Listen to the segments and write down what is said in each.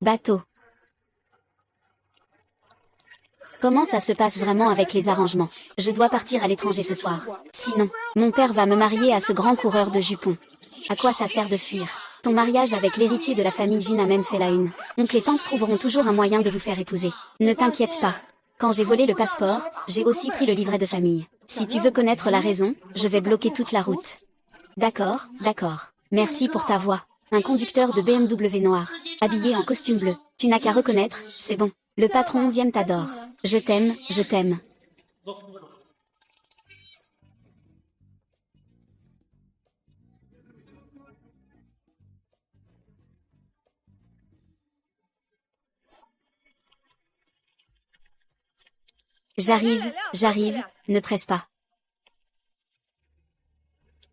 Bateau. Comment ça se passe vraiment avec les arrangements? Je dois partir à l'étranger ce soir. Sinon, mon père va me marier à ce grand coureur de jupons. À quoi ça sert de fuir? Ton mariage avec l'héritier de la famille Jin a même fait la une. Oncle et tante trouveront toujours un moyen de vous faire épouser. Ne t'inquiète pas. Quand j'ai volé le passeport, j'ai aussi pris le livret de famille. Si tu veux connaître la raison, je vais bloquer toute la route. D'accord, d'accord. Merci pour ta voix. Un conducteur de BMW noir, habillé en costume bleu. Tu n'as qu'à reconnaître, c'est bon. Le patron 11e t'adore. Je t'aime, je t'aime. J'arrive, ne presse pas.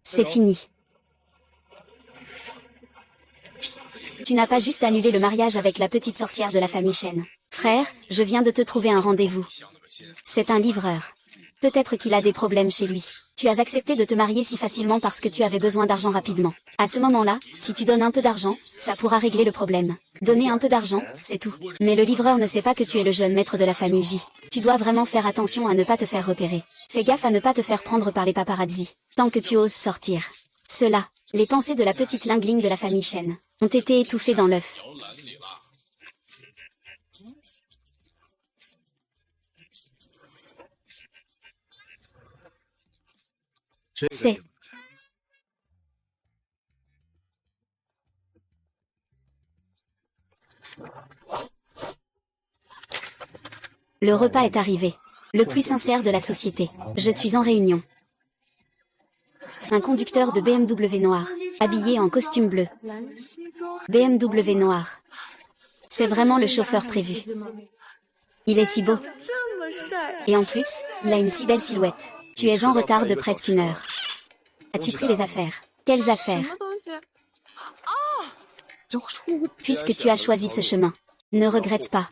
C'est fini. Tu n'as pas juste annulé le mariage avec la petite sorcière de la famille Shen. Frère, je viens de te trouver un rendez-vous. C'est un livreur. Peut-être qu'il a des problèmes chez lui. Tu as accepté de te marier si facilement parce que tu avais besoin d'argent rapidement. À ce moment-là, si tu donnes un peu d'argent, ça pourra régler le problème. Donner un peu d'argent, c'est tout. Mais le livreur ne sait pas que tu es le jeune maître de la famille J. Tu dois vraiment faire attention à ne pas te faire repérer. Fais gaffe à ne pas te faire prendre par les paparazzis. Tant que tu oses sortir. Cela, les pensées de la petite Lingling de la famille Shen, ont été étouffées dans l'œuf. C'est... Le repas est arrivé. Le plus sincère de la société. Je suis en réunion. Un conducteur de BMW noir, habillé en costume bleu. BMW noir. C'est vraiment le chauffeur prévu. Il est si beau. Et en plus, il a une si belle silhouette. Tu es en retard de presque 1 heure. As-tu pris les affaires? Quelles affaires? Puisque tu as choisi ce chemin, ne regrette pas.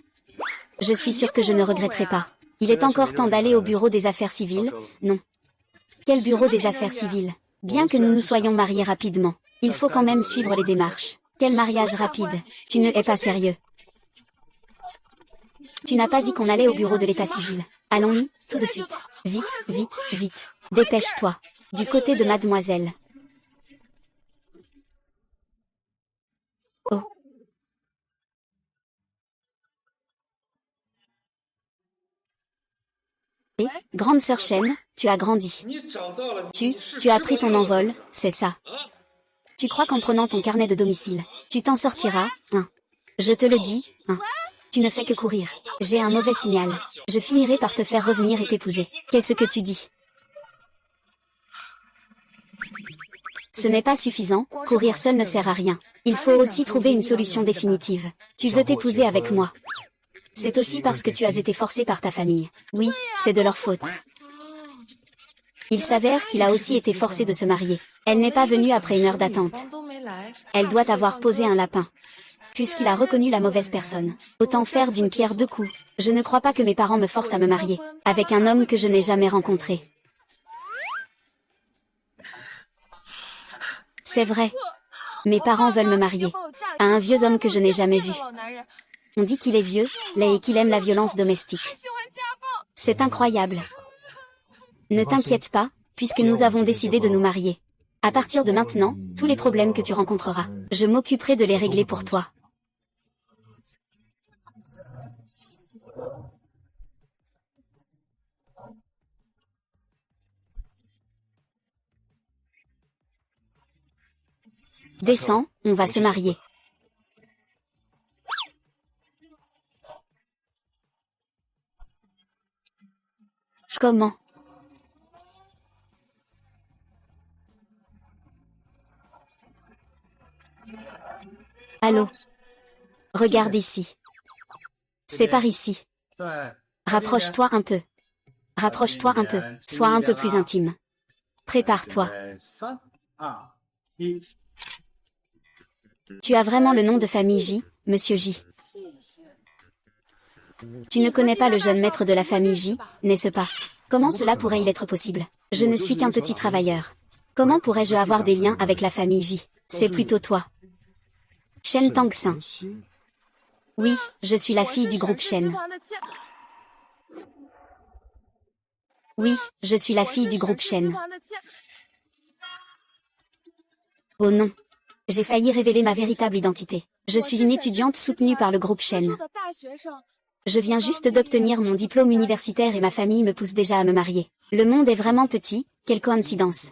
Je suis sûre que je ne regretterai pas. Il est encore temps d'aller au bureau des affaires civiles, non? Quel bureau des affaires civiles? Bien que nous nous soyons mariés rapidement, il faut quand même suivre les démarches. Quel mariage rapide? Tu ne es pas sérieux. Tu n'as pas dit qu'on allait au bureau de l'état civil. Allons-y, tout de suite. Vite, vite, vite. Dépêche-toi. Du côté de mademoiselle. Oh. Et, grande sœur Shen, tu as grandi. Tu as pris ton envol, c'est ça. Tu crois qu'en prenant ton carnet de domicile, tu t'en sortiras, hein? Je te le dis, hein? Tu ne fais que courir. J'ai un mauvais signal. Je finirai par te faire revenir et t'épouser. Qu'est-ce que tu dis? Ce n'est pas suffisant, courir seul ne sert à rien. Il faut aussi trouver une solution définitive. Tu veux t'épouser avec moi. C'est aussi parce que tu as été forcé par ta famille. Oui, c'est de leur faute. Il s'avère qu'il a aussi été forcé de se marier. Elle n'est pas venue après 1 heure d'attente. Elle doit avoir posé un lapin. Puisqu'il a reconnu la mauvaise personne. Autant faire d'une pierre 2 coups. Je ne crois pas que mes parents me forcent à me marier. Avec un homme que je n'ai jamais rencontré. C'est vrai. Mes parents veulent me marier. À un vieux homme que je n'ai jamais vu. On dit qu'il est vieux, laid et qu'il aime la violence domestique. C'est incroyable. Ne t'inquiète pas, puisque nous avons décidé de nous marier. À partir de maintenant, tous les problèmes que tu rencontreras, je m'occuperai de les régler pour toi. Descends, on va se marier. Comment? Allô? Regarde ici. C'est par ici. Rapproche-toi un peu. Rapproche-toi un peu. Sois un peu plus intime. Prépare-toi. Tu as vraiment le nom de famille J, Monsieur J. Tu ne connais pas le jeune maître de la famille J, n'est-ce pas? Comment cela pourrait-il être possible? Je ne suis qu'un petit travailleur. Comment pourrais-je avoir des liens avec la famille J? C'est plutôt toi. Shen Tangxin. Oui, je suis la fille du groupe Shen. Oui, je suis la fille du groupe Shen. Oh non. J'ai failli révéler ma véritable identité. Je suis une étudiante soutenue par le groupe Shen. Je viens juste d'obtenir mon diplôme universitaire et ma famille me pousse déjà à me marier. Le monde est vraiment petit, quelle coïncidence.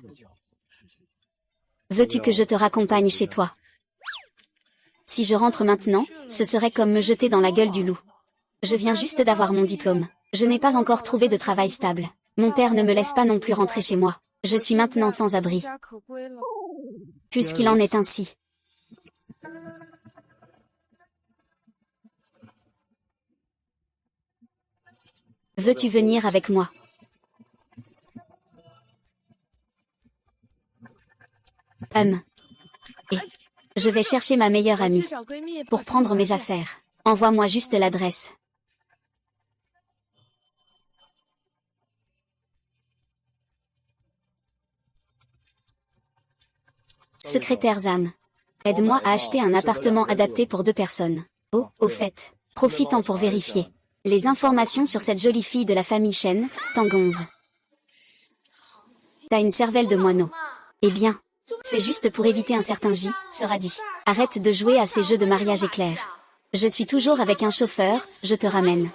Veux-tu que je te raccompagne chez toi? Si je rentre maintenant, ce serait comme me jeter dans la gueule du loup. Je viens juste d'avoir mon diplôme. Je n'ai pas encore trouvé de travail stable. Mon père ne me laisse pas non plus rentrer chez moi. Je suis maintenant sans abri. Puisqu'il en est ainsi. Veux-tu venir avec moi? Et je vais chercher ma meilleure amie. Pour prendre mes affaires. Envoie-moi juste l'adresse. Secrétaire Zam. Aide-moi à acheter un appartement adapté pour 2 personnes. Oh, au fait. Profitant pour vérifier. Les informations sur cette jolie fille de la famille Shen, Tangonze. T'as une cervelle de moineau. Eh bien, c'est juste pour éviter un certain J, sera dit. Arrête de jouer à ces jeux de mariage éclair. Je suis toujours avec un chauffeur, je te ramène.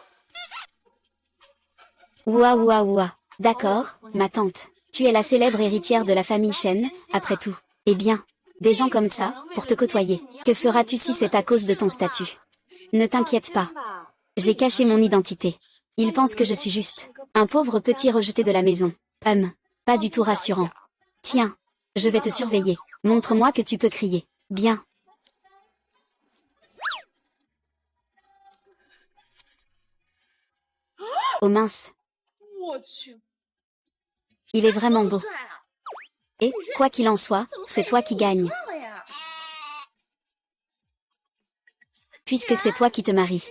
Ouah ouah ouah. D'accord, ma tante. Tu es la célèbre héritière de la famille Shen, après tout. Eh bien, des gens comme ça, pour te côtoyer. Que feras-tu si c'est à cause de ton statut? Ne t'inquiète pas. J'ai caché mon identité. Ils pensent que je suis juste un pauvre petit rejeté de la maison. Pas du tout rassurant. Tiens, je vais te surveiller. Montre-moi que tu peux crier. Bien. Oh mince. Il est vraiment beau. Et, quoi qu'il en soit, c'est toi qui gagnes. Puisque c'est toi qui te maries.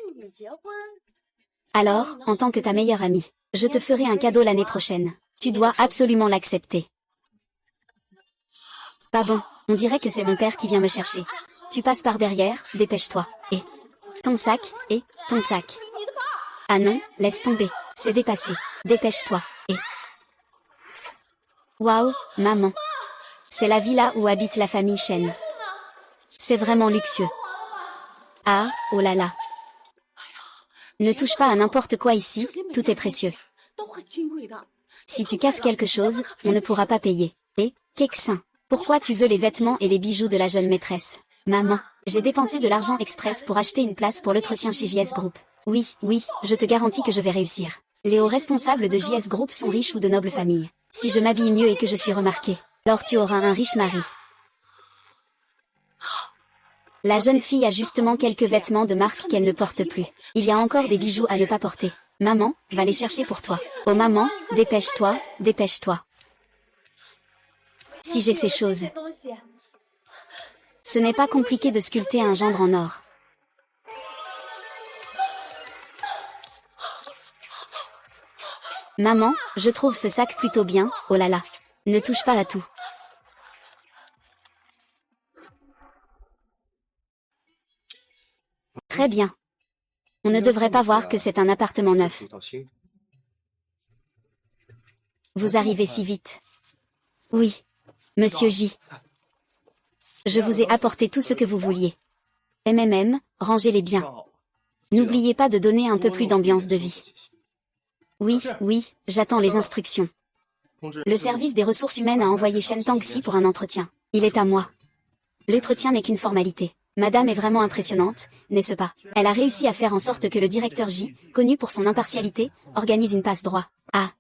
Alors, en tant que ta meilleure amie, je te ferai un cadeau l'année prochaine. Tu dois absolument l'accepter. Pas bon, on dirait que c'est mon père qui vient me chercher. Tu passes par derrière, dépêche-toi. Et ton sac, et ton sac. Ah non, laisse tomber, c'est dépassé. Dépêche-toi. Et waouh, maman. C'est la villa où habite la famille Shen. C'est vraiment luxueux. Ah, oh là là. Ne touche pas à n'importe quoi ici, tout est précieux. Si tu casses quelque chose, on ne pourra pas payer. Et, Keksin, pourquoi tu veux les vêtements et les bijoux de la jeune maîtresse? Maman, j'ai dépensé de l'argent express pour acheter une place pour l'entretien chez JS Group. Oui, oui, je te garantis que je vais réussir. Les hauts responsables de JS Group sont riches ou de nobles familles. Si je m'habille mieux et que je suis remarquée, alors tu auras un riche mari. La jeune fille a justement quelques vêtements de marque qu'elle ne porte plus. Il y a encore des bijoux à ne pas porter. Maman, va les chercher pour toi. Oh maman, dépêche-toi, dépêche-toi. Si j'ai ces choses. Ce n'est pas compliqué de sculpter un gendre en or. Maman, je trouve ce sac plutôt bien, oh là là. Ne touche pas à tout. Très bien. On ne devrait pas voir que c'est un appartement neuf. Vous arrivez si vite. Oui. Monsieur J. Je vous ai apporté tout ce que vous vouliez. Rangez-les bien. N'oubliez pas de donner un peu plus d'ambiance de vie. Oui, oui, j'attends les instructions. Le service des ressources humaines a envoyé Shen Tangxi pour un entretien. Il est à moi. L'entretien n'est qu'une formalité. Madame est vraiment impressionnante, n'est-ce pas? Elle a réussi à faire en sorte que le directeur J, connu pour son impartialité, organise une passe droit. Ah.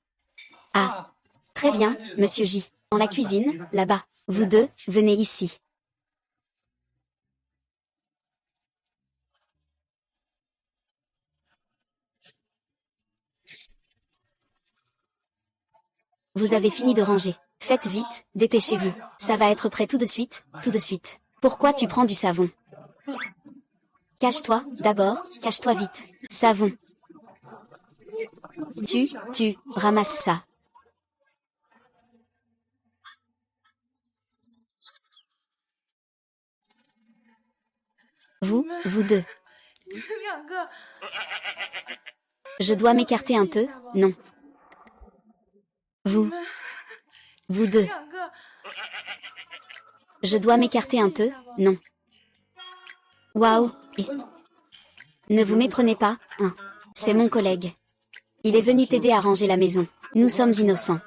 Ah. Très bien, monsieur J. Dans la cuisine, là-bas. Vous deux, venez ici. Vous avez fini de ranger. Faites vite, dépêchez-vous. Ça va être prêt tout de suite, tout de suite. Pourquoi tu prends du savon? Cache-toi, d'abord, cache-toi vite. Savon. Tu, ramasses ça. Vous deux. Je dois m'écarter un peu, non. Vous deux. Je dois m'écarter un peu, non. Waouh, ne vous méprenez pas, hein. C'est mon collègue. Il est venu t'aider à ranger la maison. Nous sommes innocents.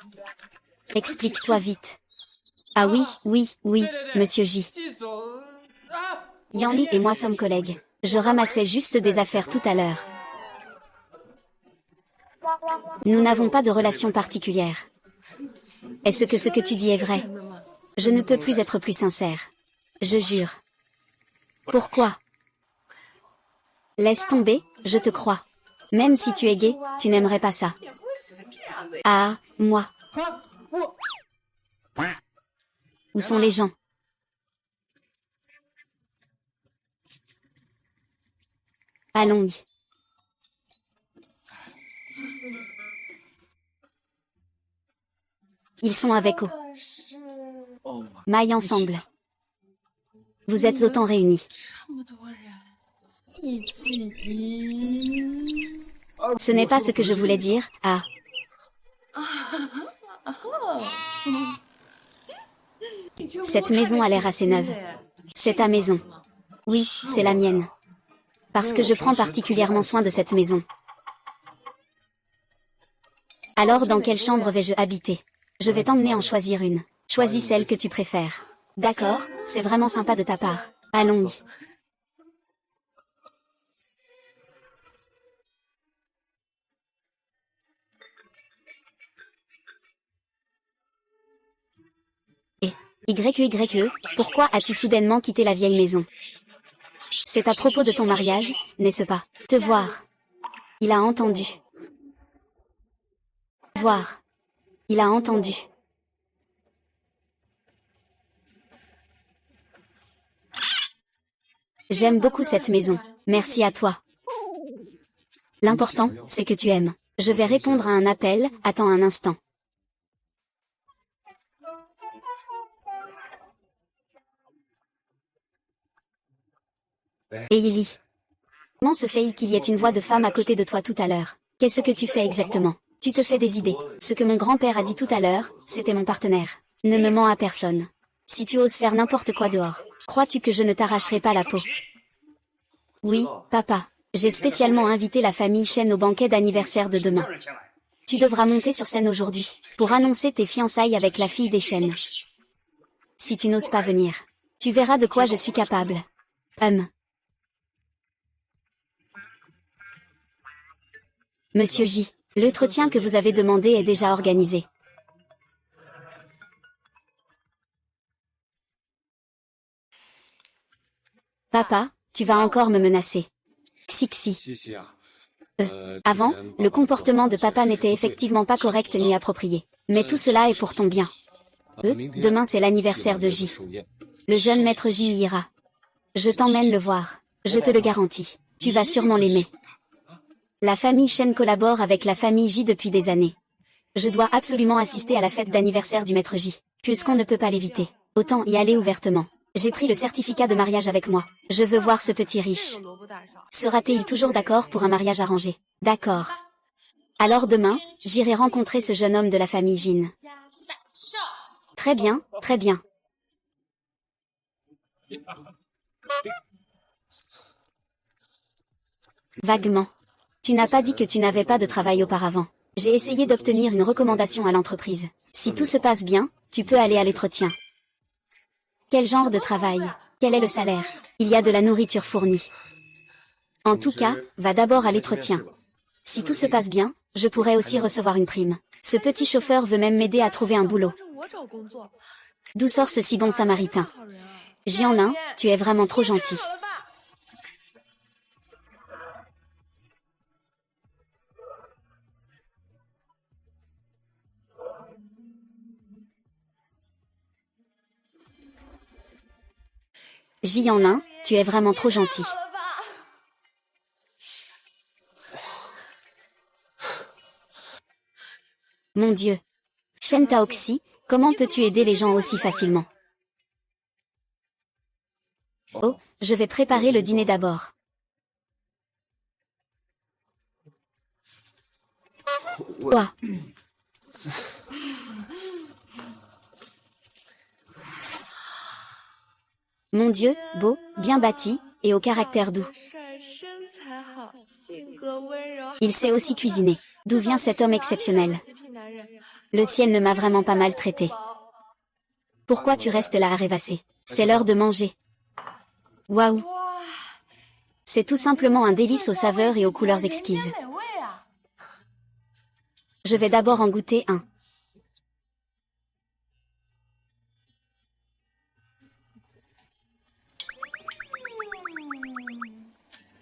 Explique-toi vite. Ah oui, monsieur J. Yanli et moi sommes collègues. Je ramassais juste des affaires tout à l'heure. Nous n'avons pas de relation particulière. Est-ce que ce que tu dis est vrai? Je ne peux plus être plus sincère. Je jure. Pourquoi? Laisse tomber, je te crois. Même si tu es gay, tu n'aimerais pas ça. Ah, moi. Où sont les gens? Allons-y. Ils sont avec eux. Maille ensemble. Vous êtes autant réunis. Ce n'est pas ce que je voulais dire, ah. Cette maison a l'air assez neuve. C'est ta maison. Oui, c'est la mienne. Parce que je prends particulièrement soin de cette maison. Alors dans quelle chambre vais-je habiter? Je vais t'emmener en choisir une. Choisis celle que tu préfères. D'accord, c'est vraiment sympa de ta part. Allons-y. YE, pourquoi as-tu soudainement quitté la vieille maison? C'est à propos de ton mariage, n'est-ce pas? Te voir. Il a entendu. Voir. Il a entendu. J'aime beaucoup cette maison. Merci à toi. L'important, c'est que tu aimes. Je vais répondre à un appel, attends un instant. Et Illy. Comment se fait-il qu'il y ait une voix de femme à côté de toi tout à l'heure? Qu'est-ce que tu fais exactement? Tu te fais des idées. Ce que mon grand-père a dit tout à l'heure, c'était mon partenaire. Ne me mens à personne. Si tu oses faire n'importe quoi dehors, crois-tu que je ne t'arracherai pas la peau? Oui, papa. J'ai spécialement invité la famille Chen au banquet d'anniversaire de demain. Tu devras monter sur scène aujourd'hui, pour annoncer tes fiançailles avec la fille des Chen. Si tu n'oses pas venir, tu verras de quoi je suis capable. Monsieur J, l'entretien que vous avez demandé est déjà organisé. Papa, tu vas encore me menacer. Xixi. Avant, le comportement de papa n'était effectivement pas correct ni approprié. Mais tout cela est pour ton bien. Demain c'est l'anniversaire de J. Le jeune maître J y ira. Je t'emmène le voir. Je te le garantis. Tu vas sûrement l'aimer. La famille Chen collabore avec la famille J depuis des années. Je dois absolument assister à la fête d'anniversaire du maître J. Puisqu'on ne peut pas l'éviter, autant y aller ouvertement. J'ai pris le certificat de mariage avec moi. Je veux voir ce petit riche. Sera-t-il toujours d'accord pour un mariage arrangé? D'accord. Alors demain, j'irai rencontrer ce jeune homme de la famille Jin. Très bien, très bien. Vaguement. Tu n'as pas dit que tu n'avais pas de travail auparavant. J'ai essayé d'obtenir une recommandation à l'entreprise. Si tout se passe bien, tu peux aller à l'entretien. Quel genre de travail? Quel est le salaire? Il y a de la nourriture fournie. En tout cas, va d'abord à l'entretien. Si tout se passe bien, je pourrais aussi recevoir une prime. Ce petit chauffeur veut même m'aider à trouver un boulot. D'où sort ce si bon samaritain? Jianlin, tu es vraiment trop gentil. Jianlin, tu es vraiment trop gentil. Mon Dieu. Shen Taoxi, comment peux-tu aider les gens aussi facilement? Oh, je vais préparer le dîner d'abord. Quoi? Mon Dieu, beau, bien bâti, et au caractère doux. Il sait aussi cuisiner. D'où vient cet homme exceptionnel? Le ciel ne m'a vraiment pas maltraité. Pourquoi tu restes là à rêvasser? C'est l'heure de manger. Waouh! C'est tout simplement un délice aux saveurs et aux couleurs exquises. Je vais d'abord en goûter un.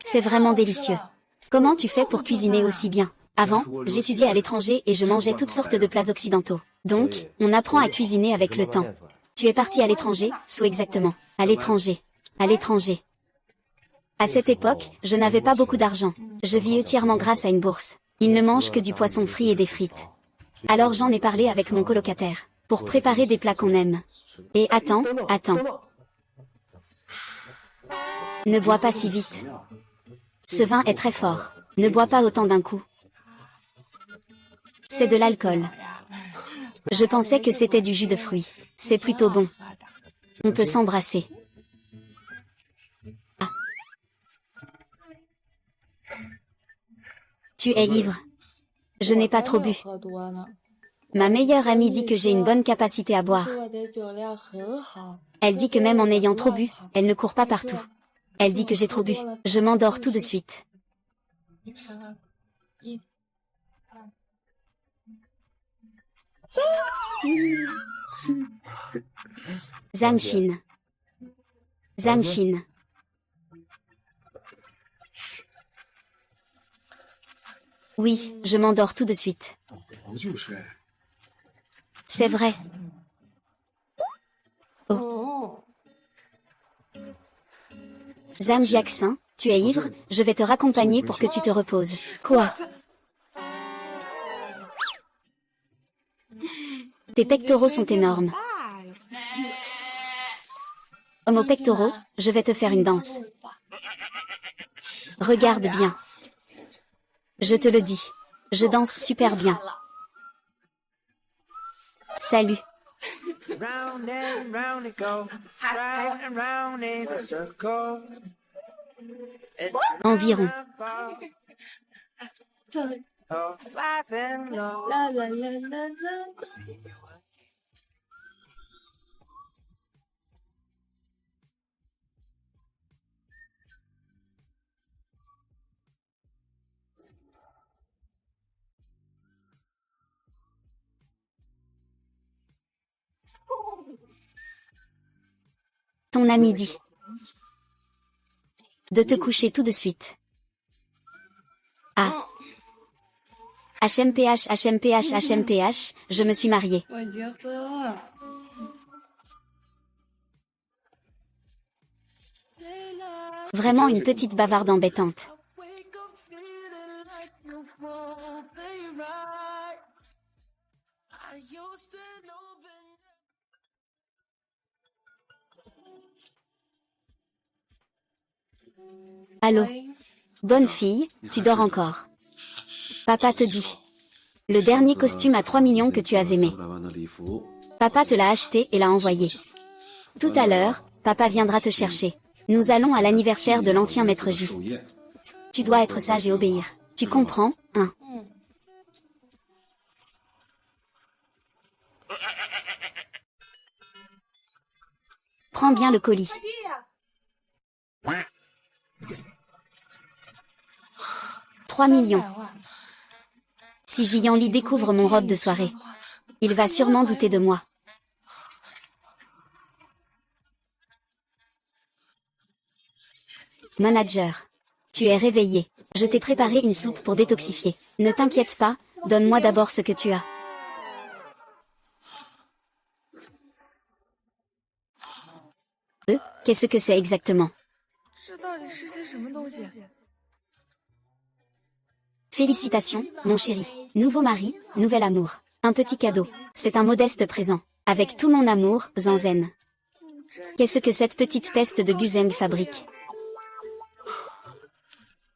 C'est vraiment délicieux. Comment tu fais pour cuisiner aussi bien? Avant, j'étudiais à l'étranger et je mangeais toutes sortes de plats occidentaux. Donc, on apprend à cuisiner avec le temps. Tu es parti à l'étranger, Sou exactement. À l'étranger. À l'étranger. À cette époque, je n'avais pas beaucoup d'argent. Je vis entièrement grâce à une bourse. Il ne mange que du poisson frit et des frites. Alors j'en ai parlé avec mon colocataire. Pour préparer des plats qu'on aime. Et attends. Ne bois pas si vite. Ce vin est très fort. Ne bois pas autant d'un coup. C'est de l'alcool. Je pensais que c'était du jus de fruits. C'est plutôt bon. On peut s'embrasser. Ah. Tu es ivre. Je n'ai pas trop bu. Ma meilleure amie dit que j'ai une bonne capacité à boire. Elle dit que même en ayant trop bu, elle ne court pas partout. Elle dit que j'ai trop bu. Je m'endors tout de suite. Zamshin. Zamshin. Oui, je m'endors tout de suite. C'est vrai. Oh. Zam Jiaxin, tu es ivre, je vais te raccompagner pour que tu te reposes. Quoi? Tes pectoraux sont énormes. Homme aux pectoraux, je vais te faire une danse. Regarde bien. Je te le dis. Je danse super bien. Salut. Environ. Ton ami dit de te coucher tout de suite. Ah. HMPH, HMPH, HMPH, je me suis mariée. Vraiment une petite bavarde embêtante. Allô? Bonne fille, tu dors encore. Papa te dit. Le dernier costume à 3 millions que tu as aimé. Papa te l'a acheté et l'a envoyé. Tout à l'heure, papa viendra te chercher. Nous allons à l'anniversaire de l'ancien maître J. Tu dois être sage et obéir. Tu comprends, hein? Prends bien le colis. « 3 millions. Si Jiyanli découvre mon robe de soirée, il va sûrement douter de moi. Manager. Tu es réveillé. Je t'ai préparé une soupe pour détoxifier. Ne t'inquiète pas, donne-moi d'abord ce que tu as. Qu'est-ce que c'est exactement? Félicitations, mon chéri. Nouveau mari, nouvel amour. Un petit cadeau. C'est un modeste présent. Avec tout mon amour, Zanzen. Qu'est-ce que cette petite peste de Guzeng fabrique?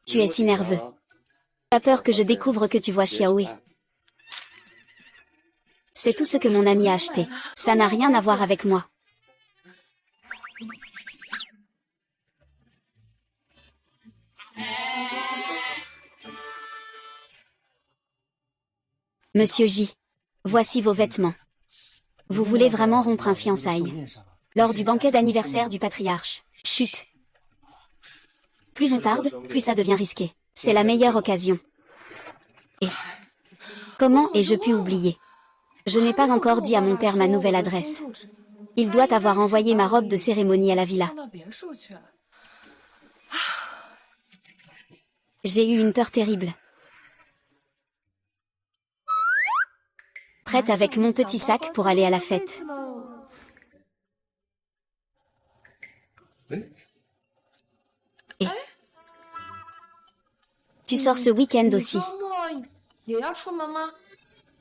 Tu es si nerveux. Pas peur que je découvre que tu vois Xiaoui. C'est tout ce que mon ami a acheté. Ça n'a rien à voir avec moi. Monsieur J. Voici vos vêtements. Vous voulez vraiment rompre un fiançailles lors du banquet d'anniversaire du patriarche. Chut. Plus on tarde, plus ça devient risqué. C'est la meilleure occasion. Et comment ai-je pu oublier? Je n'ai pas encore dit à mon père ma nouvelle adresse. Il doit avoir envoyé ma robe de cérémonie à la villa. J'ai eu une peur terrible. Prête avec mon petit sac pour aller à la fête. Et tu sors ce week-end aussi?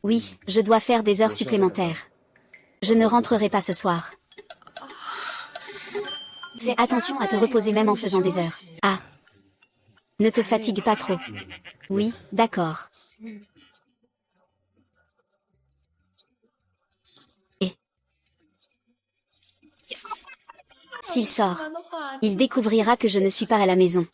Oui, je dois faire des heures supplémentaires. Je ne rentrerai pas ce soir. Fais attention à te reposer même en faisant des heures. Ah. Ne te fatigue pas trop. Oui, d'accord. Et s'il sort, il découvrira que je ne suis pas à la maison.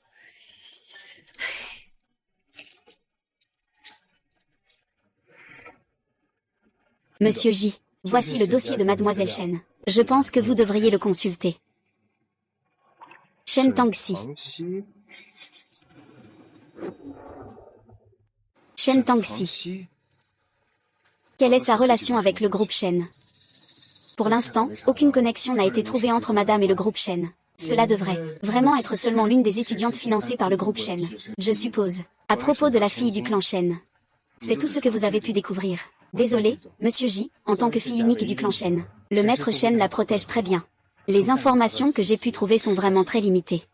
Monsieur J, voici le dossier de Mademoiselle Chen. Je pense que vous devriez le consulter. Shen Tangxi. Shen Tangxi. Quelle est sa relation avec le groupe Shen? Pour l'instant, aucune connexion n'a été trouvée entre Madame et le groupe Shen. Cela devrait vraiment être seulement l'une des étudiantes financées par le groupe Shen, je suppose. À propos de la fille du clan Shen. C'est tout ce que vous avez pu découvrir. Désolé, Monsieur J, en tant que fille unique du clan Shen. Le maître Shen la protège très bien. Les informations que j'ai pu trouver sont vraiment très limitées.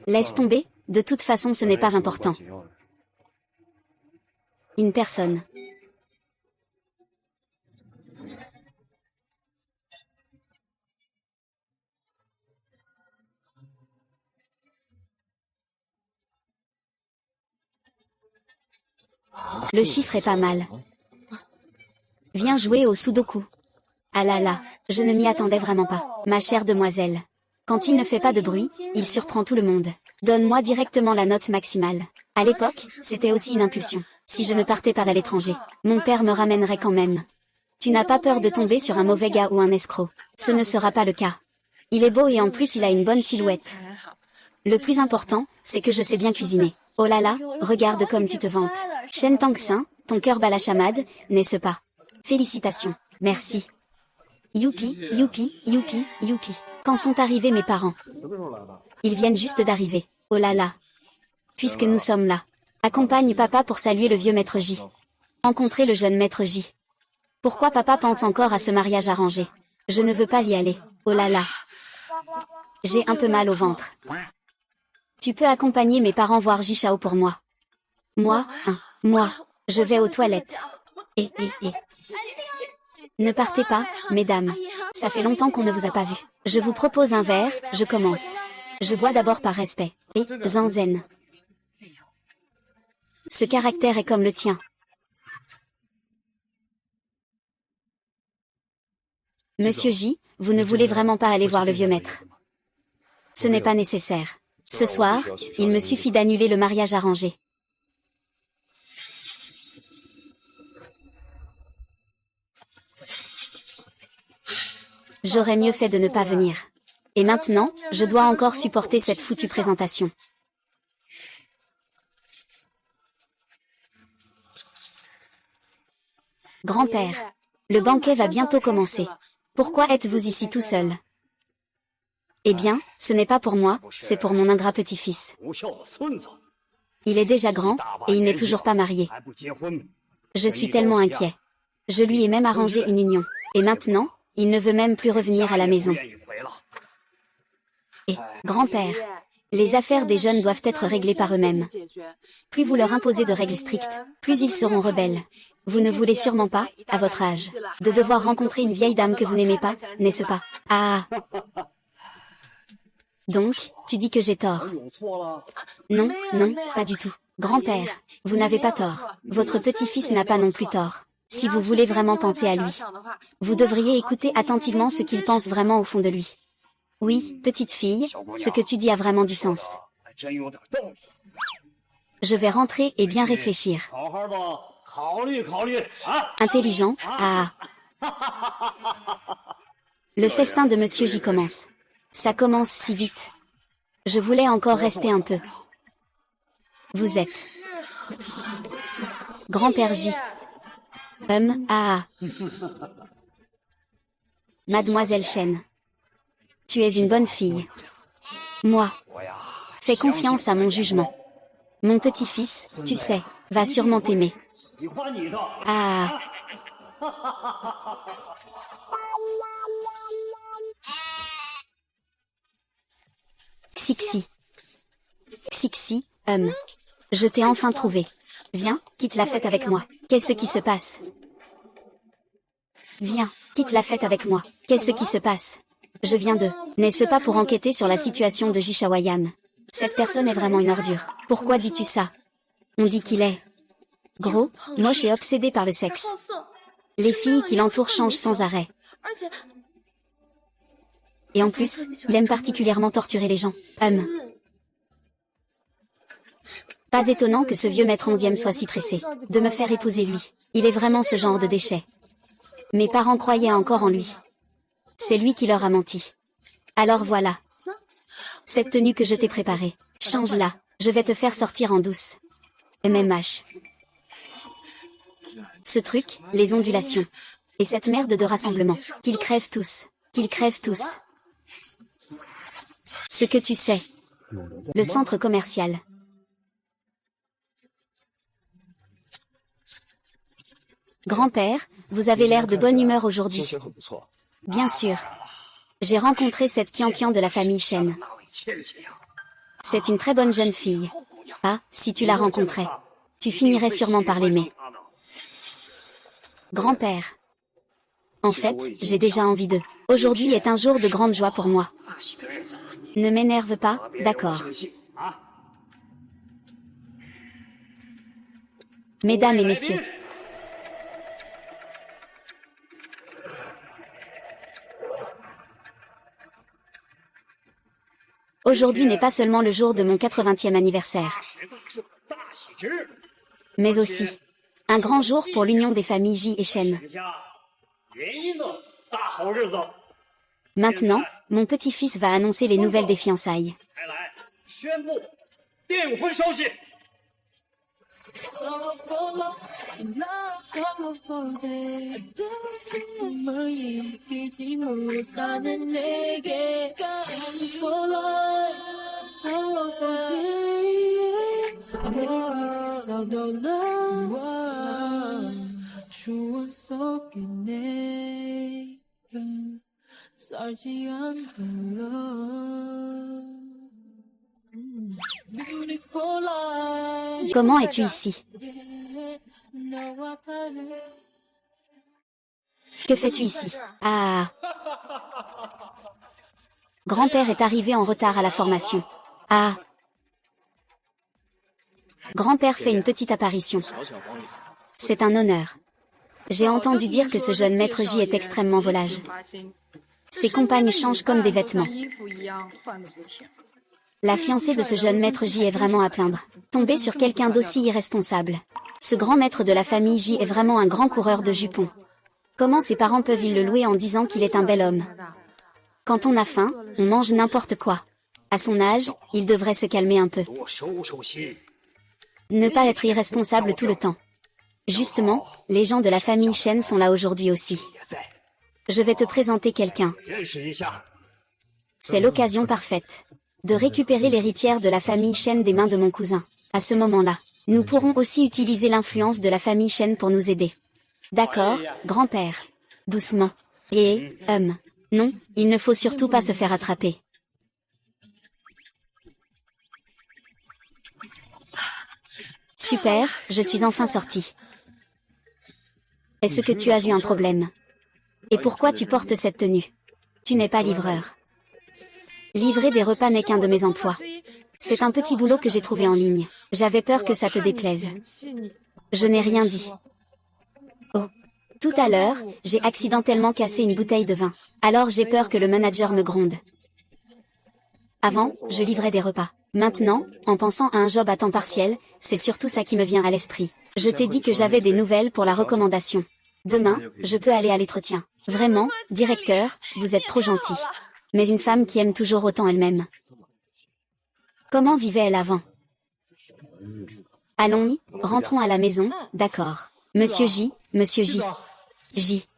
Laisse tomber, de toute façon ce n'est pas important. Une personne. Le chiffre est pas mal. Viens jouer au Sudoku. Ah là là, je ne m'y attendais vraiment pas, ma chère demoiselle. Quand il ne fait pas de bruit, il surprend tout le monde. Donne-moi directement la note maximale. À l'époque, c'était aussi une impulsion. Si je ne partais pas à l'étranger, mon père me ramènerait quand même. Tu n'as pas peur de tomber sur un mauvais gars ou un escroc. Ce ne sera pas le cas. Il est beau et en plus il a une bonne silhouette. Le plus important, c'est que je sais bien cuisiner. Oh là là, regarde comme tu te vantes. Shen Tangxin, ton cœur bat la chamade, n'est-ce pas? Félicitations, merci. Youpi, youpi, youpi, youpi. Quand sont arrivés mes parents? Ils viennent juste d'arriver. Oh là là. Puisque nous sommes là. Accompagne papa pour saluer le vieux maître J. Rencontrer le jeune maître J. Pourquoi papa pense encore à ce mariage arrangé? Je ne veux pas y aller. Oh là là. J'ai un peu mal au ventre. Tu peux accompagner mes parents voir Jishao pour moi. Moi, je vais aux toilettes. Et. Ne partez pas, mesdames. Ça fait longtemps qu'on ne vous a pas vu. Je vous propose un verre, je commence. Je bois d'abord par respect. Et, Zanzen. Ce caractère est comme le tien. Monsieur J, vous ne voulez vraiment pas aller voir le vieux maître. Ce n'est pas nécessaire. Ce soir, il me suffit d'annuler le mariage arrangé. J'aurais mieux fait de ne pas venir. Et maintenant, je dois encore supporter cette foutue présentation. Grand-père, le banquet va bientôt commencer. Pourquoi êtes-vous ici tout seul? Eh bien, ce n'est pas pour moi, c'est pour mon ingrat petit-fils. Il est déjà grand, et il n'est toujours pas marié. Je suis tellement inquiet. Je lui ai même arrangé une union. Et maintenant, il ne veut même plus revenir à la maison. Et, grand-père, les affaires des jeunes doivent être réglées par eux-mêmes. Plus vous leur imposez de règles strictes, plus ils seront rebelles. Vous ne voulez sûrement pas, à votre âge, de devoir rencontrer une vieille dame que vous n'aimez pas, n'est-ce pas? Ah. Donc, tu dis que j'ai tort. Non, pas du tout. Grand-père, vous n'avez pas tort. Votre petit-fils n'a pas non plus tort. Si vous voulez vraiment penser à lui, vous devriez écouter attentivement ce qu'il pense vraiment au fond de lui. Oui, petite fille, ce que tu dis a vraiment du sens. Je vais rentrer et bien réfléchir. Intelligent, ah. Le festin de Monsieur J commence. Ça commence si vite. Je voulais encore rester un peu. Vous êtes Grand-père J. Ah. Mademoiselle Chen. Tu es une bonne fille. Moi. Fais confiance à mon jugement. Mon petit-fils, tu sais, va sûrement t'aimer. Ah. Xixi. Xixi, je t'ai enfin trouvé. Viens, quitte la fête avec moi. Qu'est-ce qui se passe? Viens, quitte la fête avec moi. Qu'est-ce qui se passe? Je viens de... N'est-ce pas pour enquêter sur la situation de Jishawayan? Cette personne est vraiment une ordure. Pourquoi dis-tu ça? On dit qu'il est... gros, moche et obsédé par le sexe. Les filles qui l'entourent changent sans arrêt. Et en plus, il aime particulièrement torturer les gens. Pas étonnant que ce vieux maître 11e soit si pressé de me faire épouser lui. Il est vraiment ce genre de déchet. Mes parents croyaient encore en lui. C'est lui qui leur a menti. Alors voilà. Cette tenue que je t'ai préparée, change-la, je vais te faire sortir en douce. MMH. Ce truc, les ondulations. Et cette merde de rassemblement. Qu'ils crèvent tous. Qu'ils crèvent tous. Ce que tu sais. Le centre commercial. Grand-père, vous avez l'air de bonne humeur aujourd'hui. Bien sûr. J'ai rencontré cette Qian de la famille Chen. C'est une très bonne jeune fille. Ah, si tu la rencontrais. Tu finirais sûrement par l'aimer. Grand-père. En fait, j'ai déjà envie d'eux. Aujourd'hui est un jour de grande joie pour moi. Ne m'énerve pas, d'accord. Mesdames et messieurs. Aujourd'hui n'est pas seulement le jour de mon 80e anniversaire, mais aussi un grand jour pour l'union des familles J et Chen. Maintenant, mon petit-fils va annoncer les nouvelles des fiançailles. Comment es-tu ici? Que fais-tu ici? Ah. Grand-père est arrivé en retard à la formation. Ah. Grand-père fait une petite apparition. C'est un honneur. J'ai entendu dire que ce jeune maître J est extrêmement volage. Ses compagnes changent comme des vêtements. La fiancée de ce jeune maître J est vraiment à plaindre. Tomber sur quelqu'un d'aussi irresponsable. Ce grand maître de la famille J est vraiment un grand coureur de jupons. Comment ses parents peuvent-ils le louer en disant qu'il est un bel homme? Quand on a faim, on mange n'importe quoi. À son âge, il devrait se calmer un peu. Ne pas être irresponsable tout le temps. Justement, les gens de la famille Chen sont là aujourd'hui aussi. Je vais te présenter quelqu'un. C'est l'occasion parfaite de récupérer l'héritière de la famille Chen des mains de mon cousin. À ce moment-là, nous pourrons aussi utiliser l'influence de la famille Chen pour nous aider. D'accord, grand-père. Doucement. Et, non, il ne faut surtout pas se faire attraper. Super, je suis enfin sortie. Est-ce que tu as eu un problème? Et pourquoi tu portes cette tenue? Tu n'es pas livreur. Livrer des repas n'est qu'un de mes emplois. C'est un petit boulot que j'ai trouvé en ligne. J'avais peur que ça te déplaise. Je n'ai rien dit. Oh, Tout à l'heure, j'ai accidentellement cassé une bouteille de vin. Alors j'ai peur que le manager me gronde. Avant, je livrais des repas. Maintenant, en pensant à un job à temps partiel, c'est surtout ça qui me vient à l'esprit. Je t'ai dit que j'avais des nouvelles pour la recommandation. Demain, je peux aller à l'entretien. Vraiment, directeur, vous êtes trop gentil. Mais une femme qui aime toujours autant elle-même. Comment vivait-elle avant? Allons-y, rentrons à la maison, d'accord. Monsieur J, Monsieur J. J.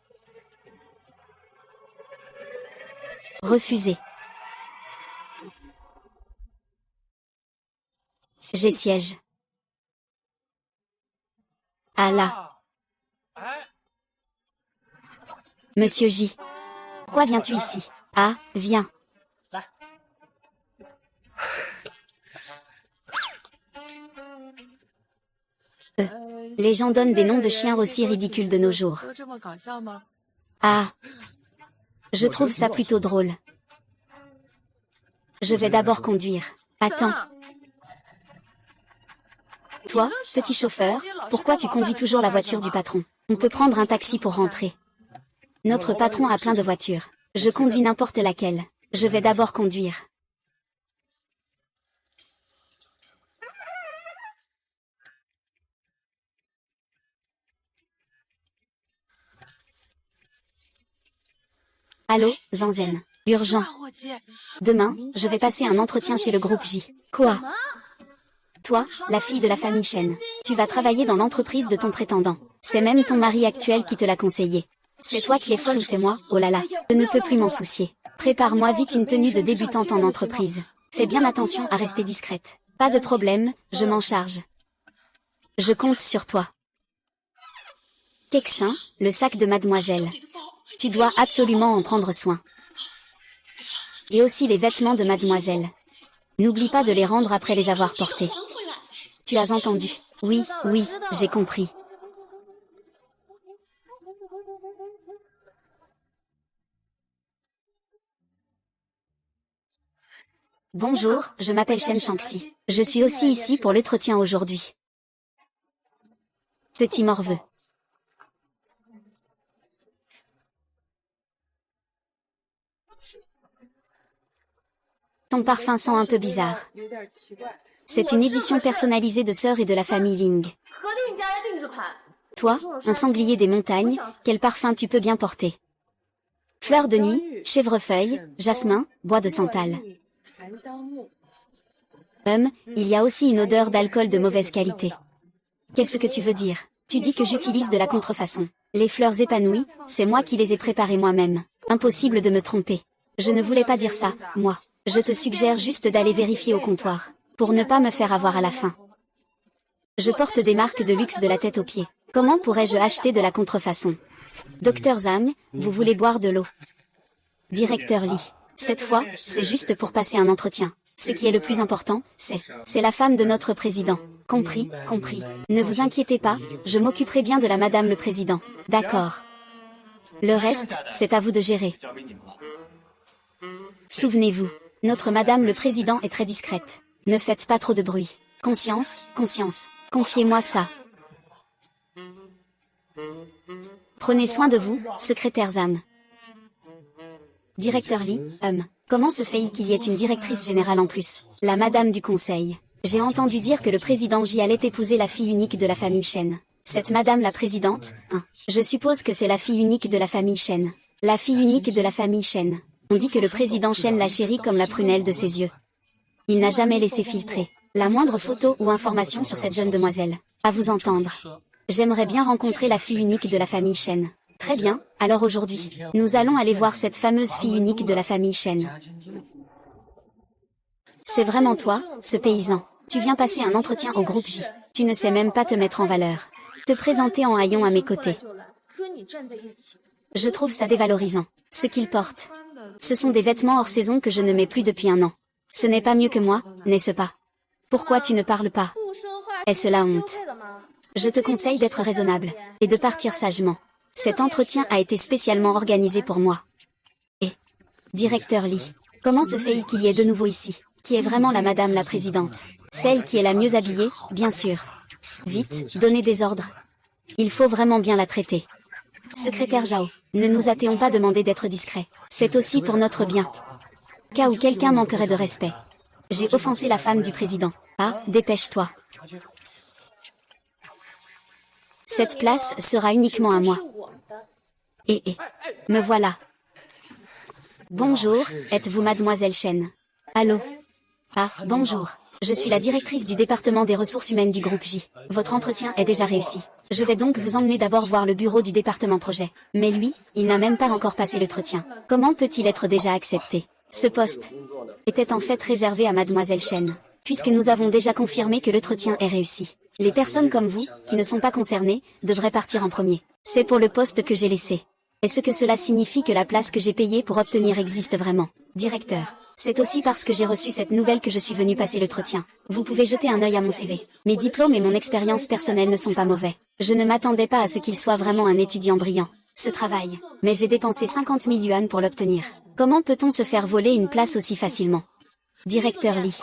Refusé. J'ai siège. Ah là. Monsieur J. Pourquoi viens-tu ici? Ah, viens. Les gens donnent des noms de chiens aussi ridicules de nos jours. Ah. Je trouve ça plutôt drôle. Je vais d'abord conduire. Attends. Toi, petit chauffeur, pourquoi tu conduis toujours la voiture du patron? On peut prendre un taxi pour rentrer. Notre patron a plein de voitures. Je conduis n'importe laquelle. Je vais d'abord conduire. Allô, Zanzen. Urgent. Demain, je vais passer un entretien chez le groupe J. Quoi? Toi, la fille de la famille Chen. Tu vas travailler dans l'entreprise de ton prétendant. C'est même ton mari actuel qui te l'a conseillé. C'est toi qui es folle ou c'est moi? Oh là là, je ne peux plus m'en soucier. Prépare-moi vite une tenue de débutante en entreprise. Fais bien attention à rester discrète. Pas de problème, je m'en charge. Je compte sur toi. Texin, le sac de mademoiselle. Tu dois absolument en prendre soin. Et aussi les vêtements de mademoiselle. N'oublie pas de les rendre après les avoir portés. Tu as entendu? Oui, oui, j'ai compris. Bonjour, je m'appelle Shen Shanxi. Je suis aussi ici pour l'entretien aujourd'hui. Petit morveux. Ton parfum sent un peu bizarre. C'est une édition personnalisée de Sœur et de la famille Ling. Toi, un sanglier des montagnes, quel parfum tu peux bien porter? Fleur de nuit, chèvrefeuille, jasmin, bois de santal. Il y a aussi une odeur d'alcool de mauvaise qualité. Qu'est-ce que tu veux dire? Tu dis que j'utilise de la contrefaçon. Les fleurs épanouies, c'est moi qui les ai préparées moi-même. Impossible de me tromper. Je ne voulais pas dire ça, moi. Je te suggère juste d'aller vérifier au comptoir, pour ne pas me faire avoir à la fin. Je porte des marques de luxe de la tête aux pieds. Comment pourrais-je acheter de la contrefaçon? Docteur Zhang, vous voulez boire de l'eau? Directeur Li. Cette fois, c'est juste pour passer un entretien. Ce qui est le plus important, c'est la femme de notre président. Compris, compris. Ne vous inquiétez pas, je m'occuperai bien de la madame le président. D'accord. Le reste, c'est à vous de gérer. Souvenez-vous, notre madame le président est très discrète. Ne faites pas trop de bruit. Conscience, conscience. Confiez-moi ça. Prenez soin de vous, secrétaire Zam. Directeur Li, comment se fait-il qu'il y ait une directrice générale en plus? La madame du conseil. J'ai entendu dire que le président J allait épouser la fille unique de la famille Chen. Cette madame la présidente, je suppose que c'est la fille unique de la famille Chen. La fille unique de la famille Chen. On dit que le président Chen la chérit comme la prunelle de ses yeux. Il n'a jamais laissé filtrer la moindre photo ou information sur cette jeune demoiselle. À vous entendre. J'aimerais bien rencontrer la fille unique de la famille Chen. Très bien, alors aujourd'hui, nous allons aller voir cette fameuse fille unique de la famille Chen. C'est vraiment toi, ce paysan. Tu viens passer un entretien au groupe J. Tu ne sais même pas te mettre en valeur. Te présenter en haillons à mes côtés. Je trouve ça dévalorisant. Ce qu'il porte. Ce sont des vêtements hors saison que je ne mets plus depuis un an. Ce n'est pas mieux que moi, n'est-ce pas? Pourquoi tu ne parles pas? Est-ce la honte? Je te conseille d'être raisonnable, et de partir sagement. Cet entretien a été spécialement organisé pour moi. Et, directeur Li, comment se fait-il qu'il y ait de nouveau ici? Qui est vraiment la madame la présidente? Celle qui est la mieux habillée, bien sûr. Vite, donnez des ordres. Il faut vraiment bien la traiter. Secrétaire Zhao, ne nous a-t-on pas demandé d'être discret? C'est aussi pour notre bien. Cas où quelqu'un manquerait de respect. J'ai offensé la femme du président. Ah, dépêche-toi. Cette place sera uniquement à moi. Me voilà. Bonjour, êtes-vous mademoiselle Chen? Allô? Ah, bonjour. Je suis la directrice du département des ressources humaines du groupe J. Votre entretien est déjà réussi. Je vais donc vous emmener d'abord voir le bureau du département projet. Mais lui, il n'a même pas encore passé l'entretien. Comment peut-il être déjà accepté? Ce poste était en fait réservé à mademoiselle Chen, puisque nous avons déjà confirmé que l'entretien est réussi. Les personnes comme vous, qui ne sont pas concernées, devraient partir en premier. C'est pour le poste que j'ai laissé. Est-ce que cela signifie que la place que j'ai payée pour obtenir existe vraiment? Directeur. C'est aussi parce que j'ai reçu cette nouvelle que je suis venu passer l'entretien. Vous pouvez jeter un œil à mon CV. Mes diplômes et mon expérience personnelle ne sont pas mauvais. Je ne m'attendais pas à ce qu'il soit vraiment un étudiant brillant. Ce travail. Mais j'ai dépensé 50 000 yuan pour l'obtenir. Comment peut-on se faire voler une place aussi facilement? Directeur Li.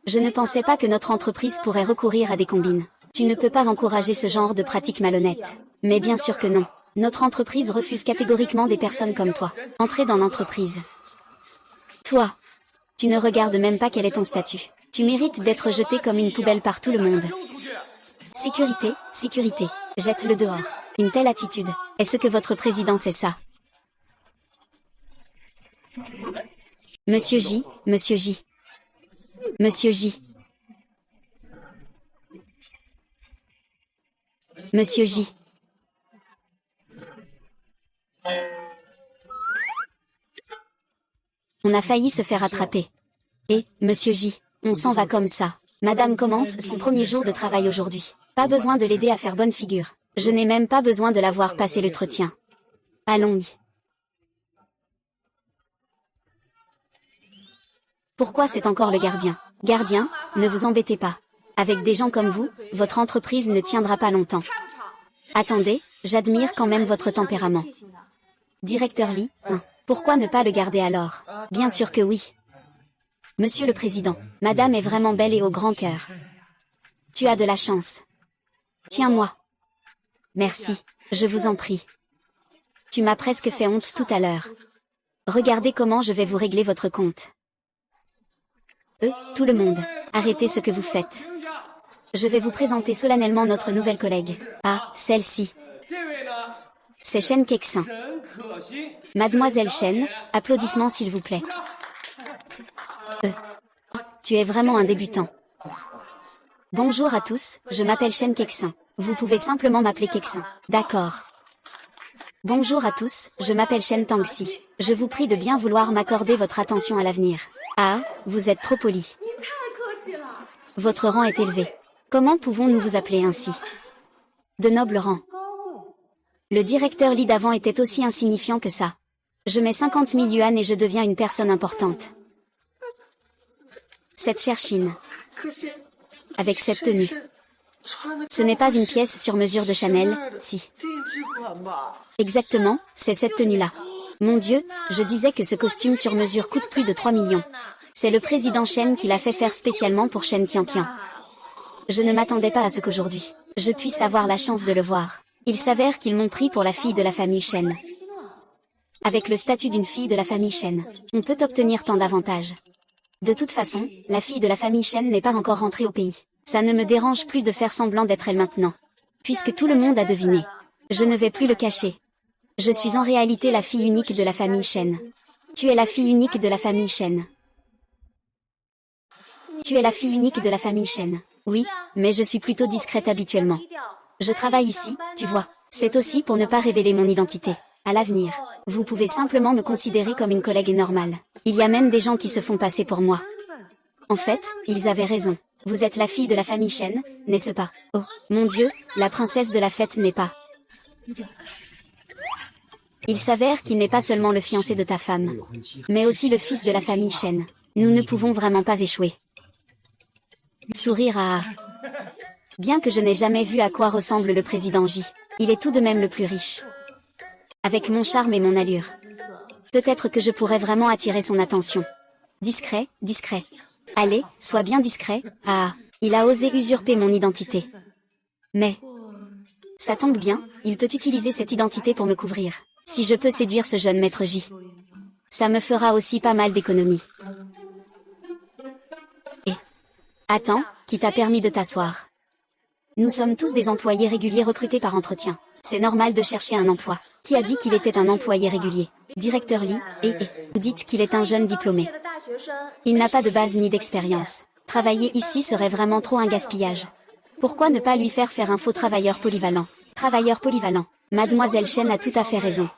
Je ne pensais pas que notre entreprise pourrait recourir à des combines. Tu ne peux pas encourager ce genre de pratique malhonnête. Mais bien sûr que non. Notre entreprise refuse catégoriquement des personnes comme toi. Entrez dans l'entreprise. Toi. Tu ne regardes même pas quel est ton statut. Tu mérites d'être jeté comme une poubelle par tout le monde. Sécurité, sécurité. Jette-le dehors. Une telle attitude. Est-ce que votre président sait ça? Monsieur J, Monsieur J. Monsieur J. Monsieur J. On a failli se faire attraper. Et, Monsieur J, on s'en va comme ça. Madame commence son premier jour de travail aujourd'hui. Pas besoin de l'aider à faire bonne figure. Je n'ai même pas besoin de la voir passer l'entretien. Allons-y. Pourquoi c'est encore le gardien? Gardien, ne vous embêtez pas. Avec des gens comme vous, votre entreprise ne tiendra pas longtemps. Attendez, j'admire quand même votre tempérament. Directeur Li, pourquoi ne pas le garder alors? Bien sûr que oui. Monsieur le Président, Madame est vraiment belle et au grand cœur. Tu as de la chance. Tiens-moi. Merci, je vous en prie. Tu m'as presque fait honte tout à l'heure. Regardez comment je vais vous régler votre compte. Tout le monde, arrêtez ce que vous faites. Je vais vous présenter solennellement notre nouvelle collègue. Ah, celle-ci. C'est Shen Kexin. Mademoiselle Shen, applaudissements s'il vous plaît. Tu es vraiment un débutant. Bonjour à tous, je m'appelle Shen Kexin. Vous pouvez simplement m'appeler Kexin. D'accord. Bonjour à tous, je m'appelle Shen Tangxi. Je vous prie de bien vouloir m'accorder votre attention à l'avenir. Ah, vous êtes trop poli. Votre rang est élevé. Comment pouvons-nous vous appeler ainsi? De noble rang. Le directeur Li d'avant était aussi insignifiant que ça. Je mets 50 000 yuan et je deviens une personne importante. Cette chère Chine. Avec cette tenue. Ce n'est pas une pièce sur mesure de Chanel, si. Exactement, c'est cette tenue-là. Mon Dieu, je disais que ce costume sur mesure coûte plus de 3 millions. C'est le président Shen qui l'a fait faire spécialement pour Shen Qianqian. Je ne m'attendais pas à ce qu'aujourd'hui, je puisse avoir la chance de le voir. Il s'avère qu'ils m'ont pris pour la fille de la famille Shen. Avec le statut d'une fille de la famille Shen, on peut obtenir tant d'avantages. De toute façon, la fille de la famille Shen n'est pas encore rentrée au pays. Ça ne me dérange plus de faire semblant d'être elle maintenant. Puisque tout le monde a deviné. Je ne vais plus le cacher. Je suis en réalité la fille unique de la famille Shen. Tu es la fille unique de la famille Shen. Tu es la fille unique de la famille Shen. Oui, mais je suis plutôt discrète habituellement. Je travaille ici, tu vois. C'est aussi pour ne pas révéler mon identité. À l'avenir, vous pouvez simplement me considérer comme une collègue normale. Il y a même des gens qui se font passer pour moi. En fait, ils avaient raison. Vous êtes la fille de la famille Shen, n'est-ce pas? Oh, mon Dieu, la princesse de la fête n'est pas. Il s'avère qu'il n'est pas seulement le fiancé de ta femme, mais aussi le fils de la famille Shen. Nous ne pouvons vraiment pas échouer. Sourire à... Bien que je n'ai jamais vu à quoi ressemble le président J, il est tout de même le plus riche. Avec mon charme et mon allure. Peut-être que je pourrais vraiment attirer son attention. Discret, discret. Allez, sois bien discret. Ah, il a osé usurper mon identité. Mais... Ça tombe bien, il peut utiliser cette identité pour me couvrir. Si je peux séduire ce jeune maître J, ça me fera aussi pas mal d'économies. Et attends, qui t'a permis de t'asseoir? Nous sommes tous des employés réguliers recrutés par entretien. C'est normal de chercher un emploi. Qui a dit qu'il était un employé régulier? Directeur Lee, vous dites qu'il est un jeune diplômé. Il n'a pas de base ni d'expérience. Travailler ici serait vraiment trop un gaspillage. Pourquoi ne pas lui faire un faux travailleur polyvalent? Travailleur polyvalent. Mademoiselle Chen a tout à fait raison.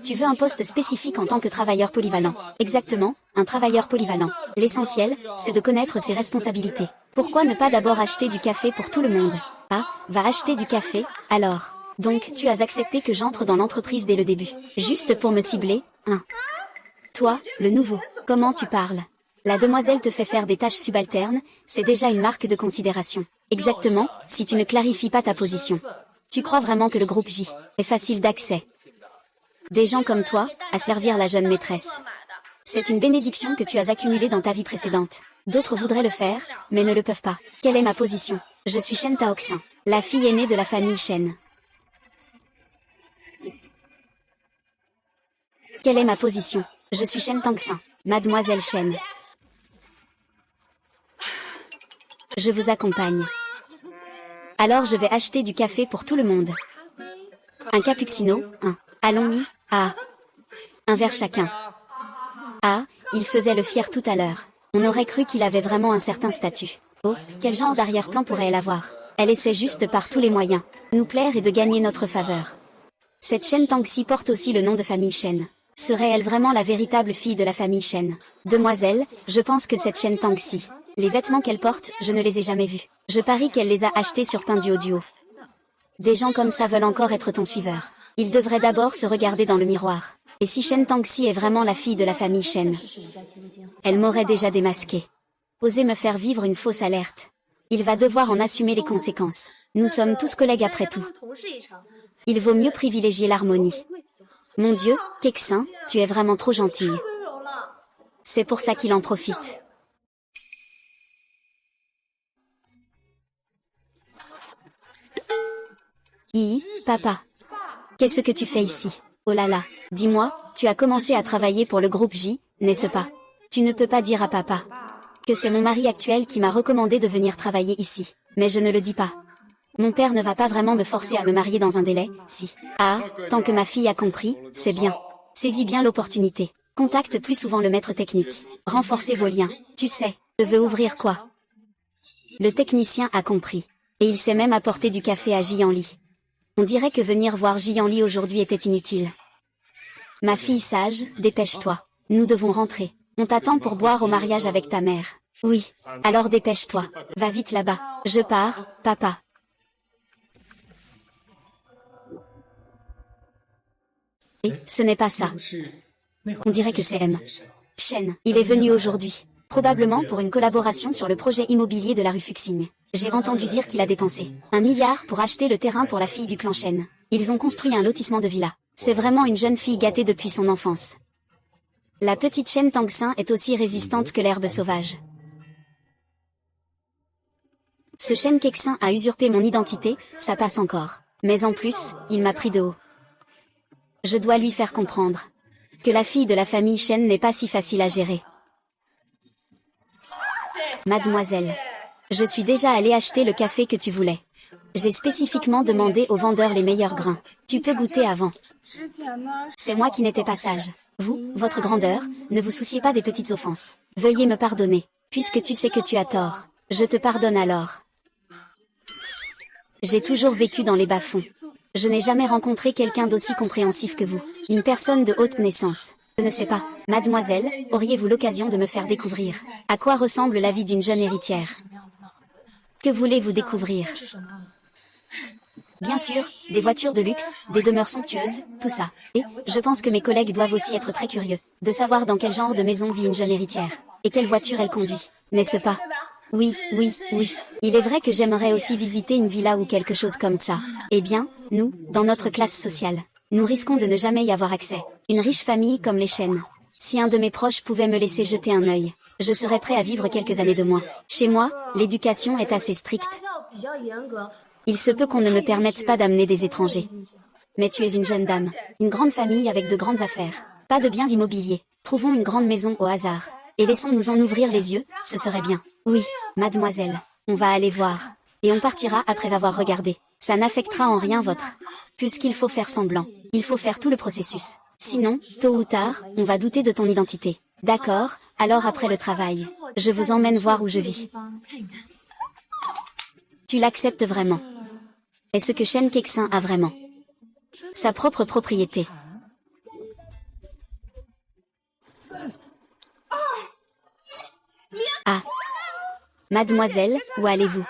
Tu veux un poste spécifique en tant que travailleur polyvalent. Exactement, un travailleur polyvalent. L'essentiel, c'est de connaître ses responsabilités. Pourquoi ne pas d'abord acheter du café pour tout le monde? Ah, va acheter du café, alors. Donc tu as accepté que j'entre dans l'entreprise dès le début. Juste pour me cibler, hein. Toi, le nouveau, comment tu parles? La demoiselle te fait faire des tâches subalternes, c'est déjà une marque de considération. Exactement, si tu ne clarifies pas ta position. Tu crois vraiment que le groupe J est facile d'accès? Des gens comme toi, à servir la jeune maîtresse. C'est une bénédiction que tu as accumulée dans ta vie précédente. D'autres voudraient le faire, mais ne le peuvent pas. Quelle est ma position? Je suis Shen Taoxin, la fille aînée de la famille Shen. Quelle est ma position? Je suis Shen Tangxin, mademoiselle Shen. Je vous accompagne. Alors je vais acheter du café pour tout le monde. Un cappuccino, allons-y, un verre chacun. Ah, il faisait le fier tout à l'heure. On aurait cru qu'il avait vraiment un certain statut. Oh, quel genre d'arrière-plan pourrait-elle avoir? Elle essaie juste par tous les moyens, nous plaire et de gagner notre faveur. Cette Shen Tangxi porte aussi le nom de famille Shen. Serait-elle vraiment la véritable fille de la famille Shen? Demoiselle, je pense que cette Shen Tangxi, les vêtements qu'elle porte, je ne les ai jamais vus. Je parie qu'elle les a achetés sur Pinduoduo. Des gens comme ça veulent encore être ton suiveur. Ils devraient d'abord se regarder dans le miroir. Et si Shen Tangxi est vraiment la fille de la famille Shen, elle m'aurait déjà démasqué. Osez me faire vivre une fausse alerte. Il va devoir en assumer les conséquences. Nous sommes tous collègues après tout. Il vaut mieux privilégier l'harmonie. Mon Dieu, Kexin, tu es vraiment trop gentille. C'est pour ça qu'il en profite. Papa. Qu'est-ce que tu fais ici? Oh là là, dis-moi, tu as commencé à travailler pour le groupe J, n'est-ce pas? Tu ne peux pas dire à papa que c'est mon mari actuel qui m'a recommandé de venir travailler ici, mais je ne le dis pas. Mon père ne va pas vraiment me forcer à me marier dans un délai, si. Ah, tant que ma fille a compris, c'est bien. Saisis bien l'opportunité. Contacte plus souvent le maître technique. Renforcez vos liens. Tu sais, je veux ouvrir quoi? Le technicien a compris. Et il s'est même apporté du café à Jianli. On dirait que venir voir Jianli aujourd'hui était inutile. Ma fille sage, dépêche-toi. Nous devons rentrer. On t'attend pour boire au mariage avec ta mère. Oui, alors dépêche-toi. Va vite là-bas. Je pars, papa. Et ce n'est pas ça. On dirait que c'est M. Shen, il est venu aujourd'hui. Probablement pour une collaboration sur le projet immobilier de la rue Fuxing. J'ai entendu dire qu'il a dépensé 1 milliard pour acheter le terrain pour la fille du clan Shen. Ils ont construit un lotissement de villas. C'est vraiment une jeune fille gâtée depuis son enfance. La petite Shen Tangxin est aussi résistante que l'herbe sauvage. Ce Shen Kexin a usurpé mon identité, ça passe encore. Mais en plus, il m'a pris de haut. Je dois lui faire comprendre que la fille de la famille Shen n'est pas si facile à gérer. Mademoiselle, je suis déjà allée acheter le café que tu voulais. J'ai spécifiquement demandé au vendeur les meilleurs grains. Tu peux goûter avant. C'est moi qui n'étais pas sage. Vous, votre grandeur, ne vous souciez pas des petites offenses. Veuillez me pardonner. Puisque tu sais que tu as tort, je te pardonne alors. J'ai toujours vécu dans les bas-fonds. Je n'ai jamais rencontré quelqu'un d'aussi compréhensif que vous. Une personne de haute naissance. Je ne sais pas, mademoiselle, auriez-vous l'occasion de me faire découvrir à quoi ressemble la vie d'une jeune héritière? Que voulez-vous découvrir? Bien sûr, des voitures de luxe, des demeures somptueuses, tout ça. Et, je pense que mes collègues doivent aussi être très curieux de savoir dans quel genre de maison vit une jeune héritière. Et quelle voiture elle conduit, n'est-ce pas? Oui. Il est vrai que j'aimerais aussi visiter une villa ou quelque chose comme ça. Eh bien, nous, dans notre classe sociale, nous risquons de ne jamais y avoir accès. Une riche famille comme les Shen. Si un de mes proches pouvait me laisser jeter un œil, je serais prêt à vivre quelques années de moins. Chez moi, l'éducation est assez stricte. Il se peut qu'on ne me permette pas d'amener des étrangers. Mais tu es une jeune dame, une grande famille avec de grandes affaires, pas de biens immobiliers. Trouvons une grande maison au hasard. Et laissons-nous en ouvrir les yeux, ce serait bien. Oui, mademoiselle, on va aller voir. Et on partira après avoir regardé. Ça n'affectera en rien votre... Puisqu'il faut faire semblant, il faut faire tout le processus. Sinon, tôt ou tard, on va douter de ton identité. D'accord, alors après le travail, je vous emmène voir où je vis. Tu l'acceptes vraiment? Est-ce que Shen Kexin a vraiment sa propre propriété? Ah. Mademoiselle, où allez-vous?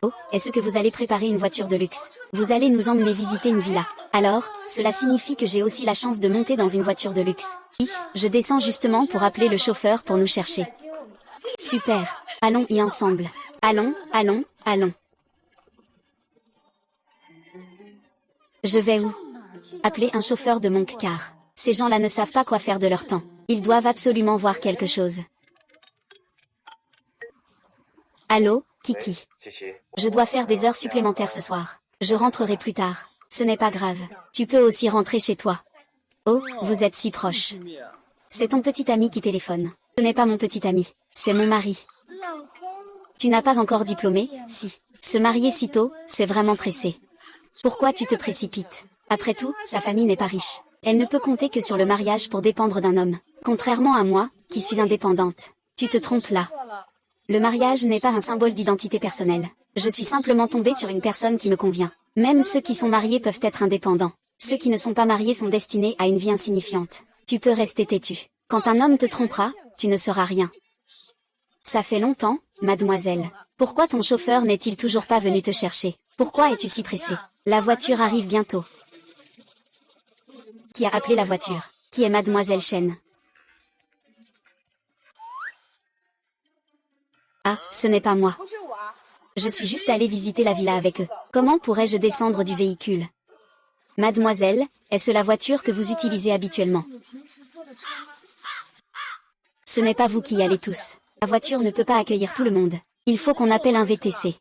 Oh, est-ce que vous allez préparer une voiture de luxe? Vous allez nous emmener visiter une villa. Alors, cela signifie que j'ai aussi la chance de monter dans une voiture de luxe. Oui, je descends justement pour appeler le chauffeur pour nous chercher. Super, allons y ensemble. Allons, allons, allons. Je vais où? Appeler un chauffeur de mon car. Ces gens-là ne savent pas quoi faire de leur temps. Ils doivent absolument voir quelque chose. Allô, Kiki. Je dois faire des heures supplémentaires ce soir. Je rentrerai plus tard. Ce n'est pas grave. Tu peux aussi rentrer chez toi. Oh, vous êtes si proches. C'est ton petit ami qui téléphone. Ce n'est pas mon petit ami. C'est mon mari. Tu n'as pas encore diplômé, si. Se marier si tôt, c'est vraiment pressé. Pourquoi tu te précipites? Après tout, sa famille n'est pas riche. Elle ne peut compter que sur le mariage pour dépendre d'un homme. Contrairement à moi, qui suis indépendante. Tu te trompes là. Le mariage n'est pas un symbole d'identité personnelle. Je suis simplement tombée sur une personne qui me convient. Même ceux qui sont mariés peuvent être indépendants. Ceux qui ne sont pas mariés sont destinés à une vie insignifiante. Tu peux rester têtu. Quand un homme te trompera, tu ne seras rien. Ça fait longtemps, mademoiselle. Pourquoi ton chauffeur n'est-il toujours pas venu te chercher? Pourquoi es-tu si pressée? La voiture arrive bientôt. Qui a appelé la voiture? Qui est mademoiselle Shen? Ah, ce n'est pas moi. Je suis juste allée visiter la villa avec eux. Comment pourrais-je descendre du véhicule? Mademoiselle, est-ce la voiture que vous utilisez habituellement? Ce n'est pas vous qui y allez tous. La voiture ne peut pas accueillir tout le monde. Il faut qu'on appelle un VTC.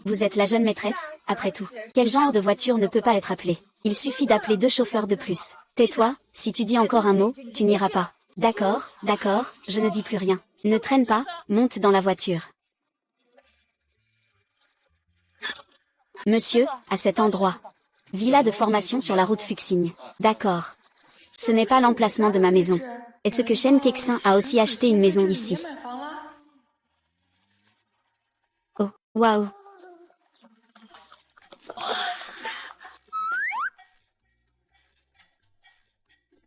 Vous êtes la jeune maîtresse, après tout. Quel genre de voiture ne peut pas être appelée? Il suffit d'appeler 2 chauffeurs de plus. Tais-toi, si tu dis encore un mot, tu n'iras pas. D'accord, d'accord, je ne dis plus rien. Ne traîne pas, monte dans la voiture. Monsieur, à cet endroit. Villa de formation sur la route Fuxing. D'accord. Ce n'est pas l'emplacement de ma maison. Est-ce que Shen Kexin a aussi acheté une maison ici? Oh, waouh.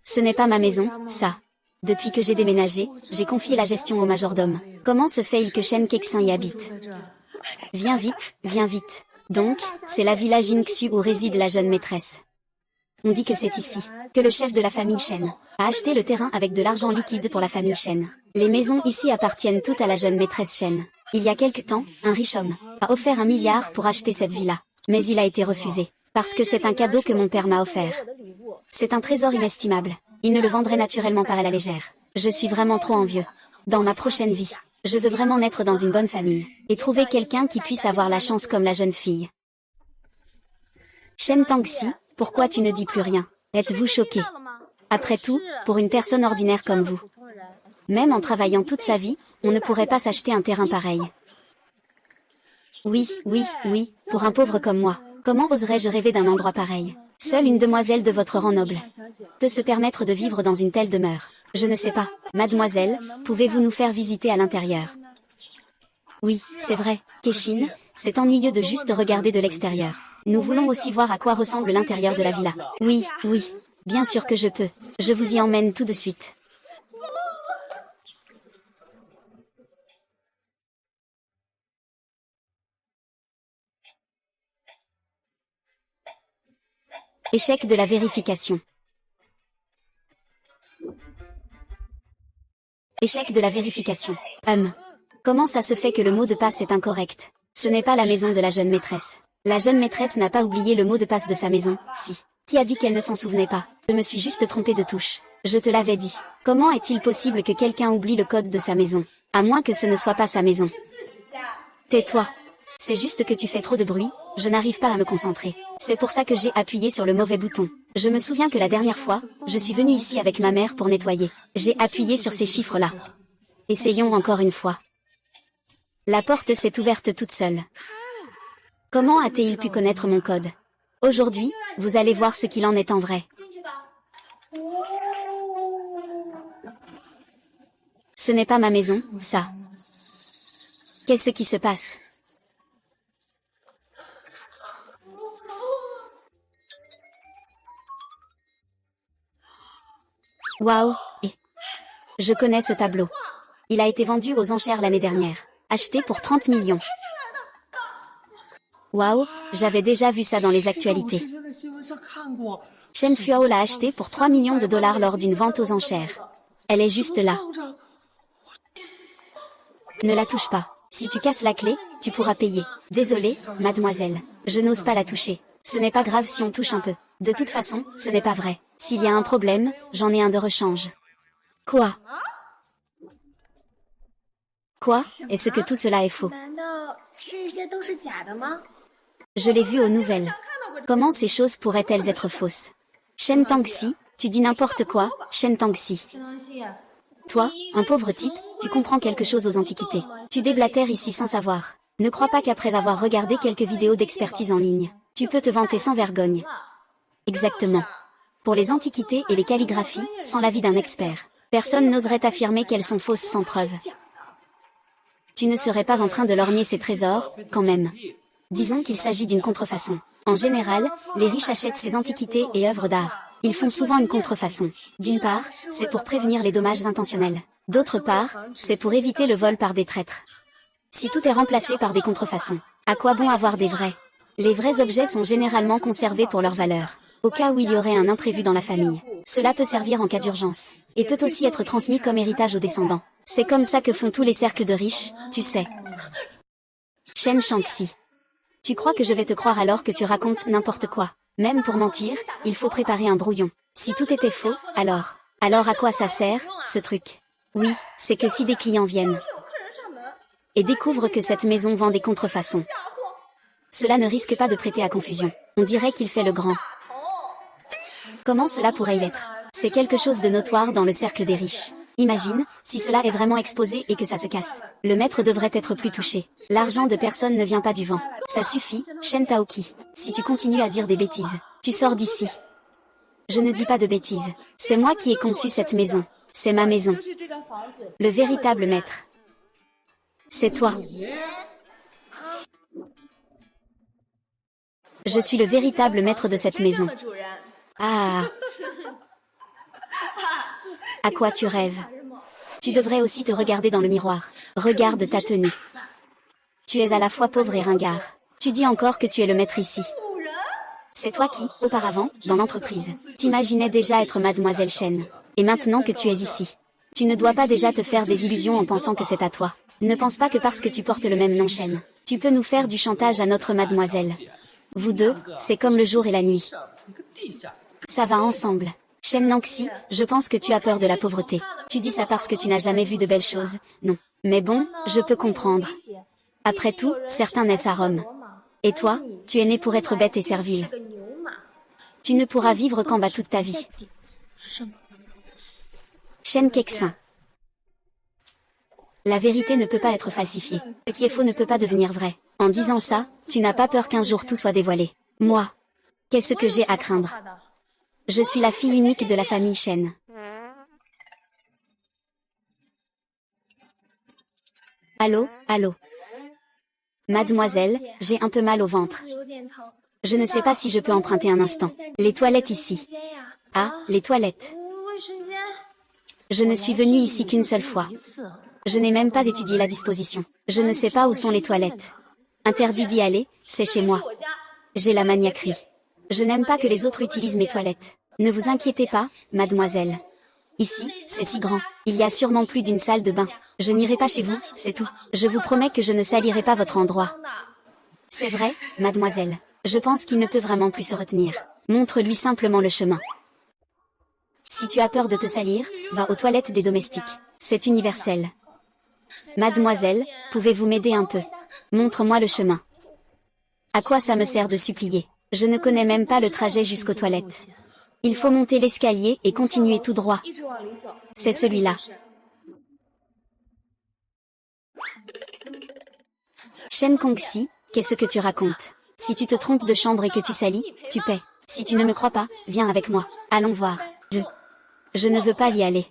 Ce n'est pas ma maison, ça. Depuis que j'ai déménagé, j'ai confié la gestion au majordome. Comment se fait-il que Shen Kexin y habite? Viens vite, viens vite. Donc, c'est la villa Jingxu où réside la jeune maîtresse. On dit que c'est ici, que le chef de la famille Shen a acheté le terrain avec de l'argent liquide pour la famille Shen. Les maisons ici appartiennent toutes à la jeune maîtresse Shen. Il y a quelque temps, un riche homme a offert 1 milliard pour acheter cette villa. Mais il a été refusé, parce que c'est un cadeau que mon père m'a offert. C'est un trésor inestimable. Il ne le vendrait naturellement pas à la légère. Je suis vraiment trop envieux. Dans ma prochaine vie, je veux vraiment naître dans une bonne famille, et trouver quelqu'un qui puisse avoir la chance comme la jeune fille. Shen Tangxi, pourquoi tu ne dis plus rien? Êtes-vous choqué? Après tout, pour une personne ordinaire comme vous, même en travaillant toute sa vie, on ne pourrait pas s'acheter un terrain pareil. Oui, oui, oui, pour un pauvre comme moi, comment oserais-je rêver d'un endroit pareil? Seule une demoiselle de votre rang noble peut se permettre de vivre dans une telle demeure. Je ne sais pas. Mademoiselle, pouvez-vous nous faire visiter à l'intérieur? Oui, c'est vrai, Keshin, c'est ennuyeux de juste regarder de l'extérieur. Nous voulons aussi voir à quoi ressemble l'intérieur de la villa. Oui, oui, bien sûr que je peux. Je vous y emmène tout de suite. Échec de la vérification. Échec de la vérification. Comment ça se fait que le mot de passe est incorrect? Ce n'est pas la maison de la jeune maîtresse. La jeune maîtresse n'a pas oublié le mot de passe de sa maison, si. Qui a dit qu'elle ne s'en souvenait pas? Je me suis juste trompée de touche. Je te l'avais dit. Comment est-il possible que quelqu'un oublie le code de sa maison? À moins que ce ne soit pas sa maison. Tais-toi. C'est juste que tu fais trop de bruit, je n'arrive pas à me concentrer. C'est pour ça que j'ai appuyé sur le mauvais bouton. Je me souviens que la dernière fois, je suis venue ici avec ma mère pour nettoyer. J'ai appuyé sur ces chiffres-là. Essayons encore une fois. La porte s'est ouverte toute seule. Comment a-t-il pu connaître mon code? Aujourd'hui, vous allez voir ce qu'il en est en vrai. Ce n'est pas ma maison, ça. Qu'est-ce qui se passe? Waouh, et je connais ce tableau. Il a été vendu aux enchères l'année dernière. Acheté pour 30 millions. Waouh, j'avais déjà vu ça dans les actualités. Shen Fuao l'a acheté pour 3 millions de dollars lors d'une vente aux enchères. Elle est juste là. Ne la touche pas. Si tu casses la clé, tu pourras payer. Désolée, mademoiselle. Je n'ose pas la toucher. Ce n'est pas grave si on touche un peu. De toute façon, ce n'est pas vrai. S'il y a un problème, j'en ai un de rechange. Quoi? Quoi? Est-ce que tout cela est faux? Je l'ai vu aux nouvelles. Comment ces choses pourraient-elles être fausses? Shen Tangxi, tu dis n'importe quoi, Shen Tangxi. Toi, un pauvre type, tu comprends quelque chose aux antiquités. Tu déblatères ici sans savoir. Ne crois pas qu'après avoir regardé quelques vidéos d'expertise en ligne, tu peux te vanter sans vergogne. Exactement. Pour les antiquités et les calligraphies, sans l'avis d'un expert, personne n'oserait affirmer qu'elles sont fausses sans preuve. Tu ne serais pas en train de lorgner ces trésors, quand même. Disons qu'il s'agit d'une contrefaçon. En général, les riches achètent ces antiquités et œuvres d'art. Ils font souvent une contrefaçon. D'une part, c'est pour prévenir les dommages intentionnels. D'autre part, c'est pour éviter le vol par des traîtres. Si tout est remplacé par des contrefaçons, à quoi bon avoir des vrais? Les vrais objets sont généralement conservés pour leur valeur. Au cas où il y aurait un imprévu dans la famille. Cela peut servir en cas d'urgence. Et peut aussi être transmis comme héritage aux descendants. C'est comme ça que font tous les cercles de riches, tu sais. Shen Shangxi. Tu crois que je vais te croire alors que tu racontes n'importe quoi? Même pour mentir, il faut préparer un brouillon. Si tout était faux, alors à quoi ça sert, ce truc? Oui, c'est que si des clients viennent et découvrent que cette maison vend des contrefaçons, cela ne risque pas de prêter à confusion. On dirait qu'il fait le grand. Comment cela pourrait y être? C'est quelque chose de notoire dans le cercle des riches. Imagine, si cela est vraiment exposé et que ça se casse. Le maître devrait être plus touché. L'argent de personne ne vient pas du vent. Ça suffit, Shen Taoqi. Si tu continues à dire des bêtises, tu sors d'ici. Je ne dis pas de bêtises. C'est moi qui ai conçu cette maison. C'est ma maison. Le véritable maître. C'est toi. Je suis le véritable maître de cette maison. Ah. À quoi tu rêves? Tu devrais aussi te regarder dans le miroir. Regarde ta tenue. Tu es à la fois pauvre et ringard. Tu dis encore que tu es le maître ici. C'est toi qui, auparavant, dans l'entreprise, t'imaginais déjà être mademoiselle Shen. Et maintenant que tu es ici, tu ne dois pas déjà te faire des illusions en pensant que c'est à toi. Ne pense pas que parce que tu portes le même nom Shen, tu peux nous faire du chantage à notre mademoiselle. Vous deux, c'est comme le jour et la nuit. Ça va ensemble. Shen Nangxi, je pense que tu as peur de la pauvreté. Tu dis ça parce que tu n'as jamais vu de belles choses, non. Mais bon, je peux comprendre. Après tout, certains naissent à Rome. Et toi, tu es né pour être bête et servile. Tu ne pourras vivre qu'en bas toute ta vie. Shen Kexin. La vérité ne peut pas être falsifiée. Ce qui est faux ne peut pas devenir vrai. En disant ça, tu n'as pas peur qu'un jour tout soit dévoilé. Moi, qu'est-ce que j'ai à craindre? Je suis la fille unique de la famille Shen. Allô, allô. Mademoiselle, j'ai un peu mal au ventre. Je ne sais pas si je peux emprunter un instant. Les toilettes ici. Ah, les toilettes. Je ne suis venue ici qu'une seule fois. Je n'ai même pas étudié la disposition. Je ne sais pas où sont les toilettes. Interdit d'y aller, c'est chez moi. J'ai la maniaquerie. Je n'aime pas que les autres utilisent mes toilettes. Ne vous inquiétez pas, mademoiselle. Ici, c'est si grand. Il y a sûrement plus d'une salle de bain. Je n'irai pas chez vous, c'est tout. Je vous promets que je ne salirai pas votre endroit. C'est vrai, mademoiselle. Je pense qu'il ne peut vraiment plus se retenir. Montre-lui simplement le chemin. Si tu as peur de te salir, va aux toilettes des domestiques. C'est universel. Mademoiselle, pouvez-vous m'aider un peu? Montre-moi le chemin. À quoi ça me sert de supplier? Je ne connais même pas le trajet jusqu'aux toilettes. Il faut monter l'escalier et continuer tout droit. C'est celui-là. Shen Kongxi, qu'est-ce que tu racontes? Si tu te trompes de chambre et que tu salis, tu paies. Si tu ne me crois pas, viens avec moi. Allons voir. Je ne veux pas y aller.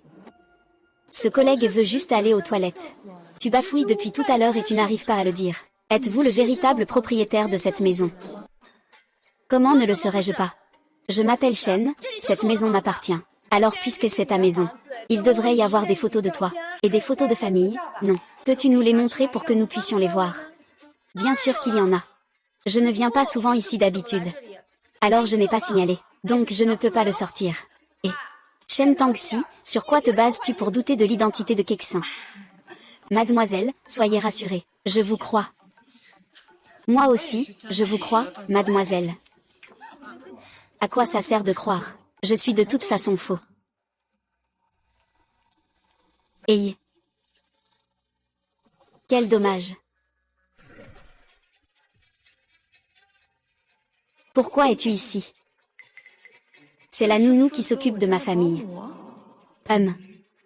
Ce collègue veut juste aller aux toilettes. Tu bafouilles depuis tout à l'heure et tu n'arrives pas à le dire. Êtes-vous le véritable propriétaire de cette maison? Comment ne le serais-je pas? Je m'appelle Shen, cette maison m'appartient. Alors puisque c'est ta maison, il devrait y avoir des photos de toi. Et des photos de famille, non. Peux-tu nous les montrer pour que nous puissions les voir? Bien sûr qu'il y en a. Je ne viens pas souvent ici d'habitude. Alors je n'ai pas signalé. Donc je ne peux pas le sortir. Et Shen Tangxi, sur quoi te bases-tu pour douter de l'identité de Kexin? Mademoiselle, soyez rassurée. Je vous crois. Moi aussi, je vous crois, mademoiselle. À quoi ça sert de croire? Je suis de toute façon faux. Et quel dommage. Pourquoi es-tu ici? C'est la nounou qui s'occupe de ma famille.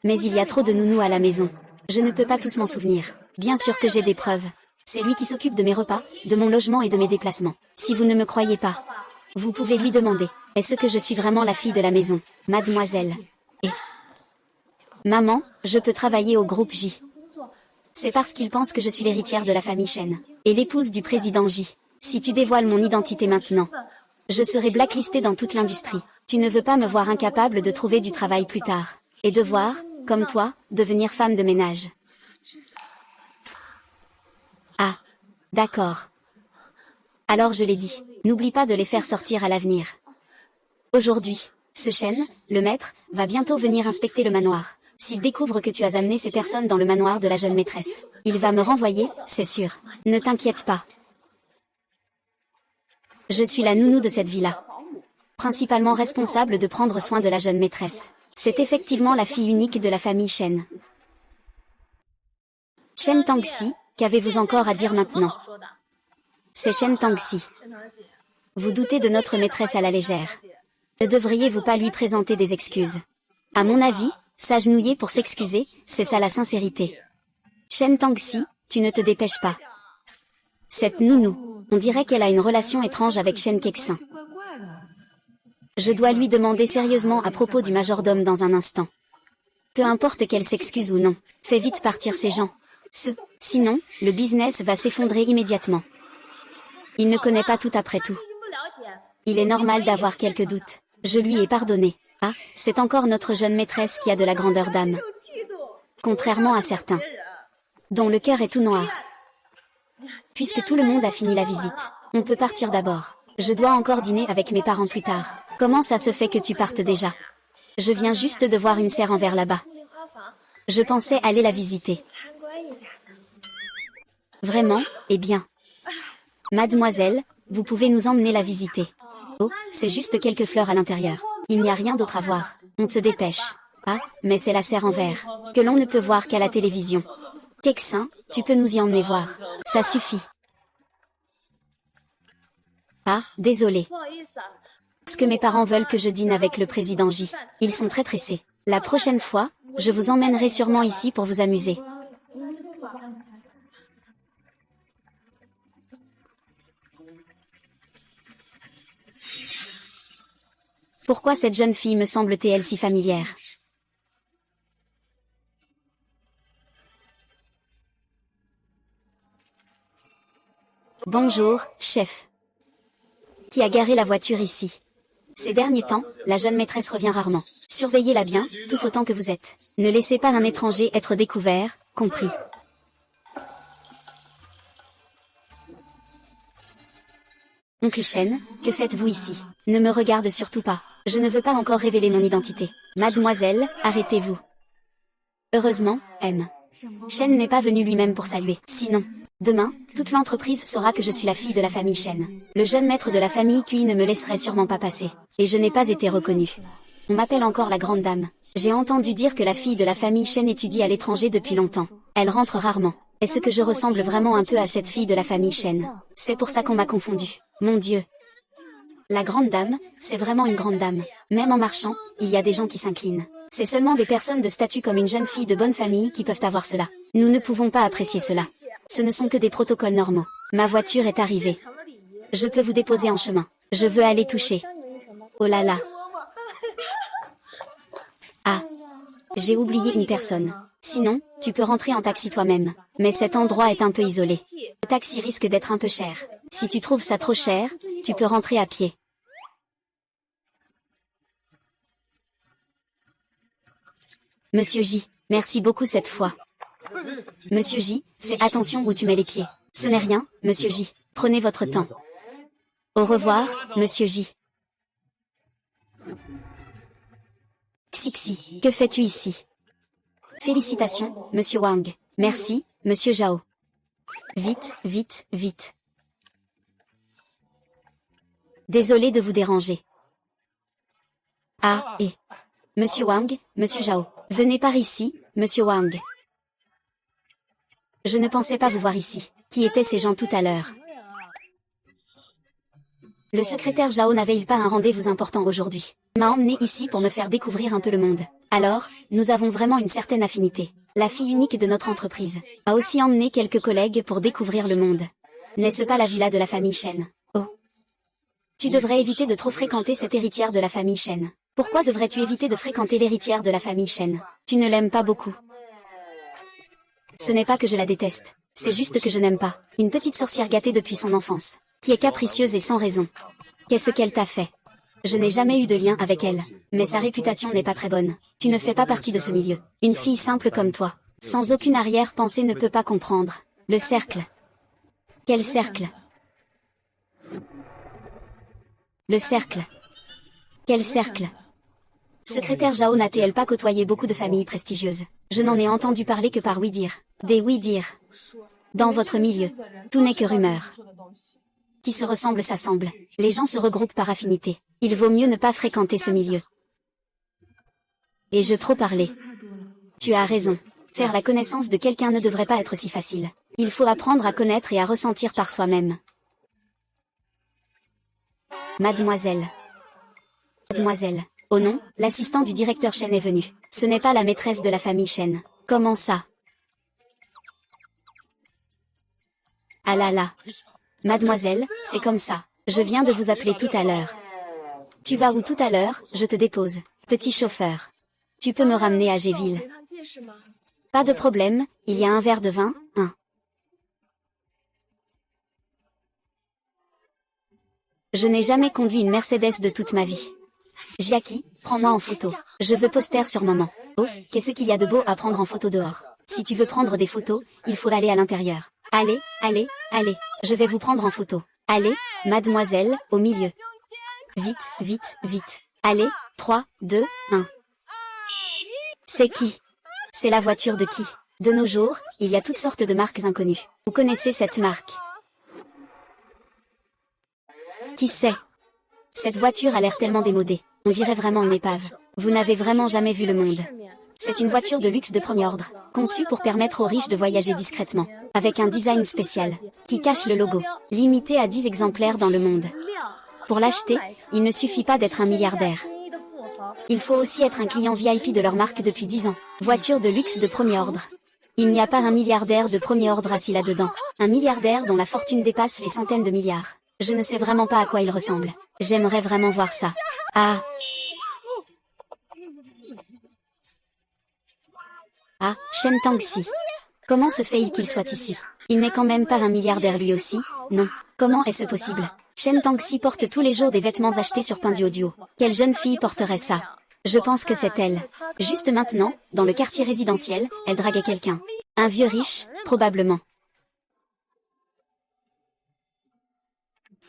Mais il y a trop de nounous à la maison. Je ne peux pas tous m'en souvenir. Bien sûr que j'ai des preuves. C'est lui qui s'occupe de mes repas, de mon logement et de mes déplacements. Si vous ne me croyez pas, vous pouvez lui demander. Est-ce que je suis vraiment la fille de la maison, mademoiselle? Et maman, je peux travailler au groupe J. C'est parce qu'il pense que je suis l'héritière de la famille Shen, et l'épouse du président J. Si tu dévoiles mon identité maintenant, je serai blacklistée dans toute l'industrie. Tu ne veux pas me voir incapable de trouver du travail plus tard, et devoir, comme toi, devenir femme de ménage. Ah, d'accord. Alors je l'ai dit, n'oublie pas de les faire sortir à l'avenir. Aujourd'hui, ce Shen, le maître, va bientôt venir inspecter le manoir. S'il découvre que tu as amené ces personnes dans le manoir de la jeune maîtresse, il va me renvoyer, c'est sûr. Ne t'inquiète pas. Je suis la nounou de cette villa. Principalement responsable de prendre soin de la jeune maîtresse. C'est effectivement la fille unique de la famille Shen. Shen Tangxi, qu'avez-vous encore à dire maintenant? C'est Shen Tangxi. Vous doutez de notre maîtresse à la légère. Ne devriez-vous pas lui présenter des excuses? À mon avis, s'agenouiller pour s'excuser, c'est ça la sincérité. Shen Tangxi, tu ne te dépêches pas. Cette nounou, on dirait qu'elle a une relation étrange avec Shen Kexin. Je dois lui demander sérieusement à propos du majordome dans un instant. Peu importe qu'elle s'excuse ou non, fais vite partir ces gens. Sinon, le business va s'effondrer immédiatement. Il ne connaît pas tout après tout. Il est normal d'avoir quelques doutes. Je lui ai pardonné. Ah, c'est encore notre jeune maîtresse qui a de la grandeur d'âme. Contrairement à certains, dont le cœur est tout noir. Puisque tout le monde a fini la visite, on peut partir d'abord. Je dois encore dîner avec mes parents plus tard. Comment ça se fait que tu partes déjà? Je viens juste de voir une serre en verre là-bas. Je pensais aller la visiter. Vraiment? Eh bien. Mademoiselle, vous pouvez nous emmener la visiter. Oh, c'est juste quelques fleurs à l'intérieur. Il n'y a rien d'autre à voir. On se dépêche. Ah, mais c'est la serre en verre, que l'on ne peut voir qu'à la télévision. Kexin, tu peux nous y emmener voir. Ça suffit. Ah, désolé. Parce que mes parents veulent que je dîne avec le président J. Ils sont très pressés. La prochaine fois, je vous emmènerai sûrement ici pour vous amuser. Pourquoi cette jeune fille me semble-t-elle si familière? Bonjour, chef. Qui a garé la voiture ici? Ces derniers temps, la jeune maîtresse revient rarement. Surveillez-la bien, tous autant que vous êtes. Ne laissez pas un étranger être découvert, compris. Oncle Shen, que faites-vous ici? Ne me regarde surtout pas. Je ne veux pas encore révéler mon identité. Mademoiselle, arrêtez-vous. Heureusement, Shen n'est pas venu lui-même pour saluer. Sinon, demain, toute l'entreprise saura que je suis la fille de la famille Shen. Le jeune maître de la famille Kui ne me laisserait sûrement pas passer. Et je n'ai pas été reconnue. On m'appelle encore la grande dame. J'ai entendu dire que la fille de la famille Shen étudie à l'étranger depuis longtemps. Elle rentre rarement. Est-ce que je ressemble vraiment un peu à cette fille de la famille Shen? C'est pour ça qu'on m'a confondu. Mon Dieu. La grande dame, c'est vraiment une grande dame. Même en marchant, il y a des gens qui s'inclinent. C'est seulement des personnes de statut comme une jeune fille de bonne famille qui peuvent avoir cela. Nous ne pouvons pas apprécier cela. Ce ne sont que des protocoles normaux. Ma voiture est arrivée. Je peux vous déposer en chemin. Je veux aller toucher. Oh là là. Ah. J'ai oublié une personne. Sinon, tu peux rentrer en taxi toi-même. Mais cet endroit est un peu isolé. Le taxi risque d'être un peu cher. Si tu trouves ça trop cher, tu peux rentrer à pied. Monsieur J, merci beaucoup cette fois. Monsieur J, fais attention où tu mets les pieds. Ce n'est rien, Monsieur J. Prenez votre temps. Au revoir, Monsieur J. Xixi, que fais-tu ici? Félicitations, Monsieur Wang. Merci, Monsieur Zhao. Vite, vite, vite. Désolé de vous déranger. Ah, et... Monsieur Wang, Monsieur Zhao. Venez par ici, Monsieur Wang. Je ne pensais pas vous voir ici. Qui étaient ces gens tout à l'heure? Le secrétaire Zhao n'avait-il pas un rendez-vous important aujourd'hui? M'a emmené ici pour me faire découvrir un peu le monde. Alors, nous avons vraiment une certaine affinité. La fille unique de notre entreprise a aussi emmené quelques collègues pour découvrir le monde. N'est-ce pas la villa de la famille Shen? Oh. Tu devrais éviter de trop fréquenter cette héritière de la famille Shen. Pourquoi devrais-tu éviter de fréquenter l'héritière de la famille Shen? Tu ne l'aimes pas beaucoup. Ce n'est pas que je la déteste. C'est juste que je n'aime pas. Une petite sorcière gâtée depuis son enfance. Qui est capricieuse et sans raison. Qu'est-ce qu'elle t'a fait? Je n'ai jamais eu de lien avec elle. Mais sa réputation n'est pas très bonne. Tu ne fais pas partie de ce milieu. Une fille simple comme toi, sans aucune arrière-pensée ne peut pas comprendre. Le cercle. Quel cercle? Le cercle. Quel cercle? Secrétaire Zhao n'a-t-elle pas côtoyé beaucoup de familles prestigieuses? Je n'en ai entendu parler que par oui-dire. Des oui-dire. Dans votre milieu, tout n'est que rumeur. Qui se ressemble s'assemble. Les gens se regroupent par affinité. Il vaut mieux ne pas fréquenter ce milieu. Ai-je trop parlé? Tu as raison. Faire la connaissance de quelqu'un ne devrait pas être si facile. Il faut apprendre à connaître et à ressentir par soi-même. Mademoiselle. Mademoiselle. Oh non, l'assistant du directeur Shen est venu. Ce n'est pas la maîtresse de la famille Shen. Comment ça? Ah là là. Mademoiselle, c'est comme ça. Je viens de vous appeler tout à l'heure. Tu vas où tout à l'heure? Je te dépose. Petit chauffeur. Tu peux me ramener à Géville. Pas de problème, il y a un verre de vin, hein. Je n'ai jamais conduit une Mercedes de toute ma vie. Jackie, prends-moi en photo. Je veux poster sur maman. Oh, qu'est-ce qu'il y a de beau à prendre en photo dehors? Si tu veux prendre des photos, il faut aller à l'intérieur. Allez, allez, allez, je vais vous prendre en photo. Allez, mademoiselle, au milieu. Vite, vite, vite. Allez, 3, 2, 1. C'est qui? C'est la voiture de qui? De nos jours, il y a toutes sortes de marques inconnues. Vous connaissez cette marque? Qui c'est? Cette voiture a l'air tellement démodée. On dirait vraiment une épave. Vous n'avez vraiment jamais vu le monde. C'est une voiture de luxe de premier ordre, conçue pour permettre aux riches de voyager discrètement, avec un design spécial, qui cache le logo, limité à 10 exemplaires dans le monde. Pour l'acheter, il ne suffit pas d'être un milliardaire. Il faut aussi être un client VIP de leur marque depuis 10 ans. Voiture de luxe de premier ordre. Il n'y a pas un milliardaire de premier ordre assis là-dedans. Un milliardaire dont la fortune dépasse les centaines de milliards. Je ne sais vraiment pas à quoi il ressemble. J'aimerais vraiment voir ça. Ah. Ah, Shen Tangxi. Comment se fait-il qu'il soit ici? Il n'est quand même pas un milliardaire lui aussi, non. Comment est-ce possible? Shen Tangxi porte tous les jours des vêtements achetés sur Pinduoduo. Quelle jeune fille porterait ça? Je pense que c'est elle. Juste maintenant, dans le quartier résidentiel, elle draguait quelqu'un. Un vieux riche, probablement.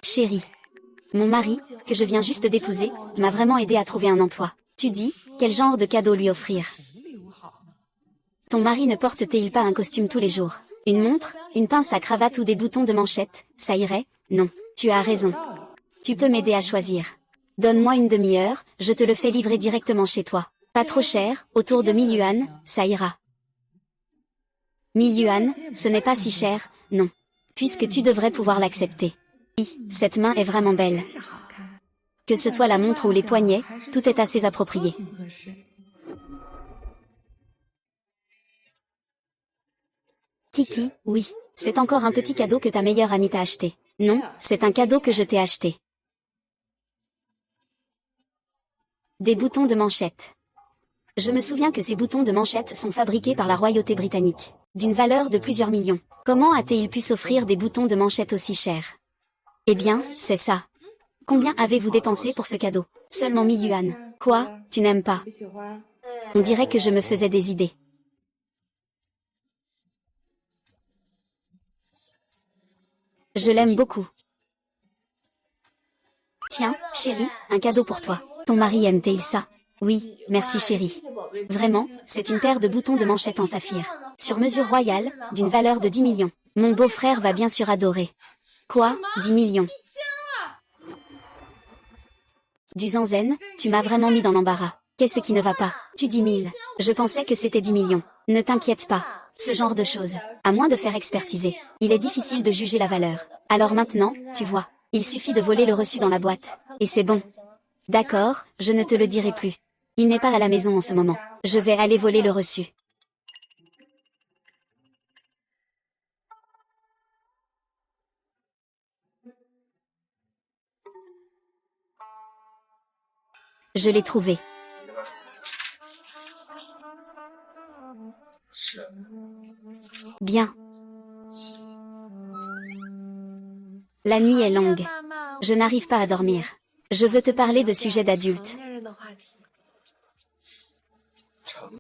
Chérie. Mon mari, que je viens juste d'épouser, m'a vraiment aidé à trouver un emploi. Tu dis, quel genre de cadeau lui offrir? Ton mari ne porte-t-il pas un costume tous les jours? Une montre, une pince à cravate ou des boutons de manchette, ça irait? Non, tu as raison. Tu peux m'aider à choisir. Donne-moi une demi-heure, je te le fais livrer directement chez toi. Pas trop cher, autour de 1000 yuan, ça ira. 1000 yuan, ce n'est pas si cher, non. Puisque tu devrais pouvoir l'accepter. Oui, cette main est vraiment belle. Que ce soit la montre ou les poignets, tout est assez approprié. Kiki, oui, c'est encore un petit cadeau que ta meilleure amie t'a acheté. Non, c'est un cadeau que je t'ai acheté. Des boutons de manchette. Je me souviens que ces boutons de manchette sont fabriqués par la royauté britannique, d'une valeur de plusieurs millions. Comment a-t-il pu s'offrir des boutons de manchette aussi chers? Eh bien, c'est ça. Combien avez-vous dépensé pour ce cadeau? Seulement 1000 yuan. Quoi, tu n'aimes pas? On dirait que je me faisais des idées. Je l'aime beaucoup. Tiens, chérie, un cadeau pour toi. Ton mari aime-t-il ça? Oui, merci chérie. Vraiment, c'est une paire de boutons de manchette en saphir. Sur mesure royale, d'une valeur de 10 millions. Mon beau-frère va bien sûr adorer. Quoi, 10 millions? Du Zanzen, tu m'as vraiment mis dans l'embarras. Qu'est-ce qui ne va pas? Tu dis 1000. Je pensais que c'était 10 millions. Ne t'inquiète pas. Ce genre de choses, à moins de faire expertiser, il est difficile de juger la valeur. Alors maintenant, tu vois, il suffit de voler le reçu dans la boîte. Et c'est bon. D'accord, je ne te le dirai plus. Il n'est pas à la maison en ce moment. Je vais aller voler le reçu. Je l'ai trouvé. Bien. La nuit est longue. Je n'arrive pas à dormir. Je veux te parler de sujets d'adultes.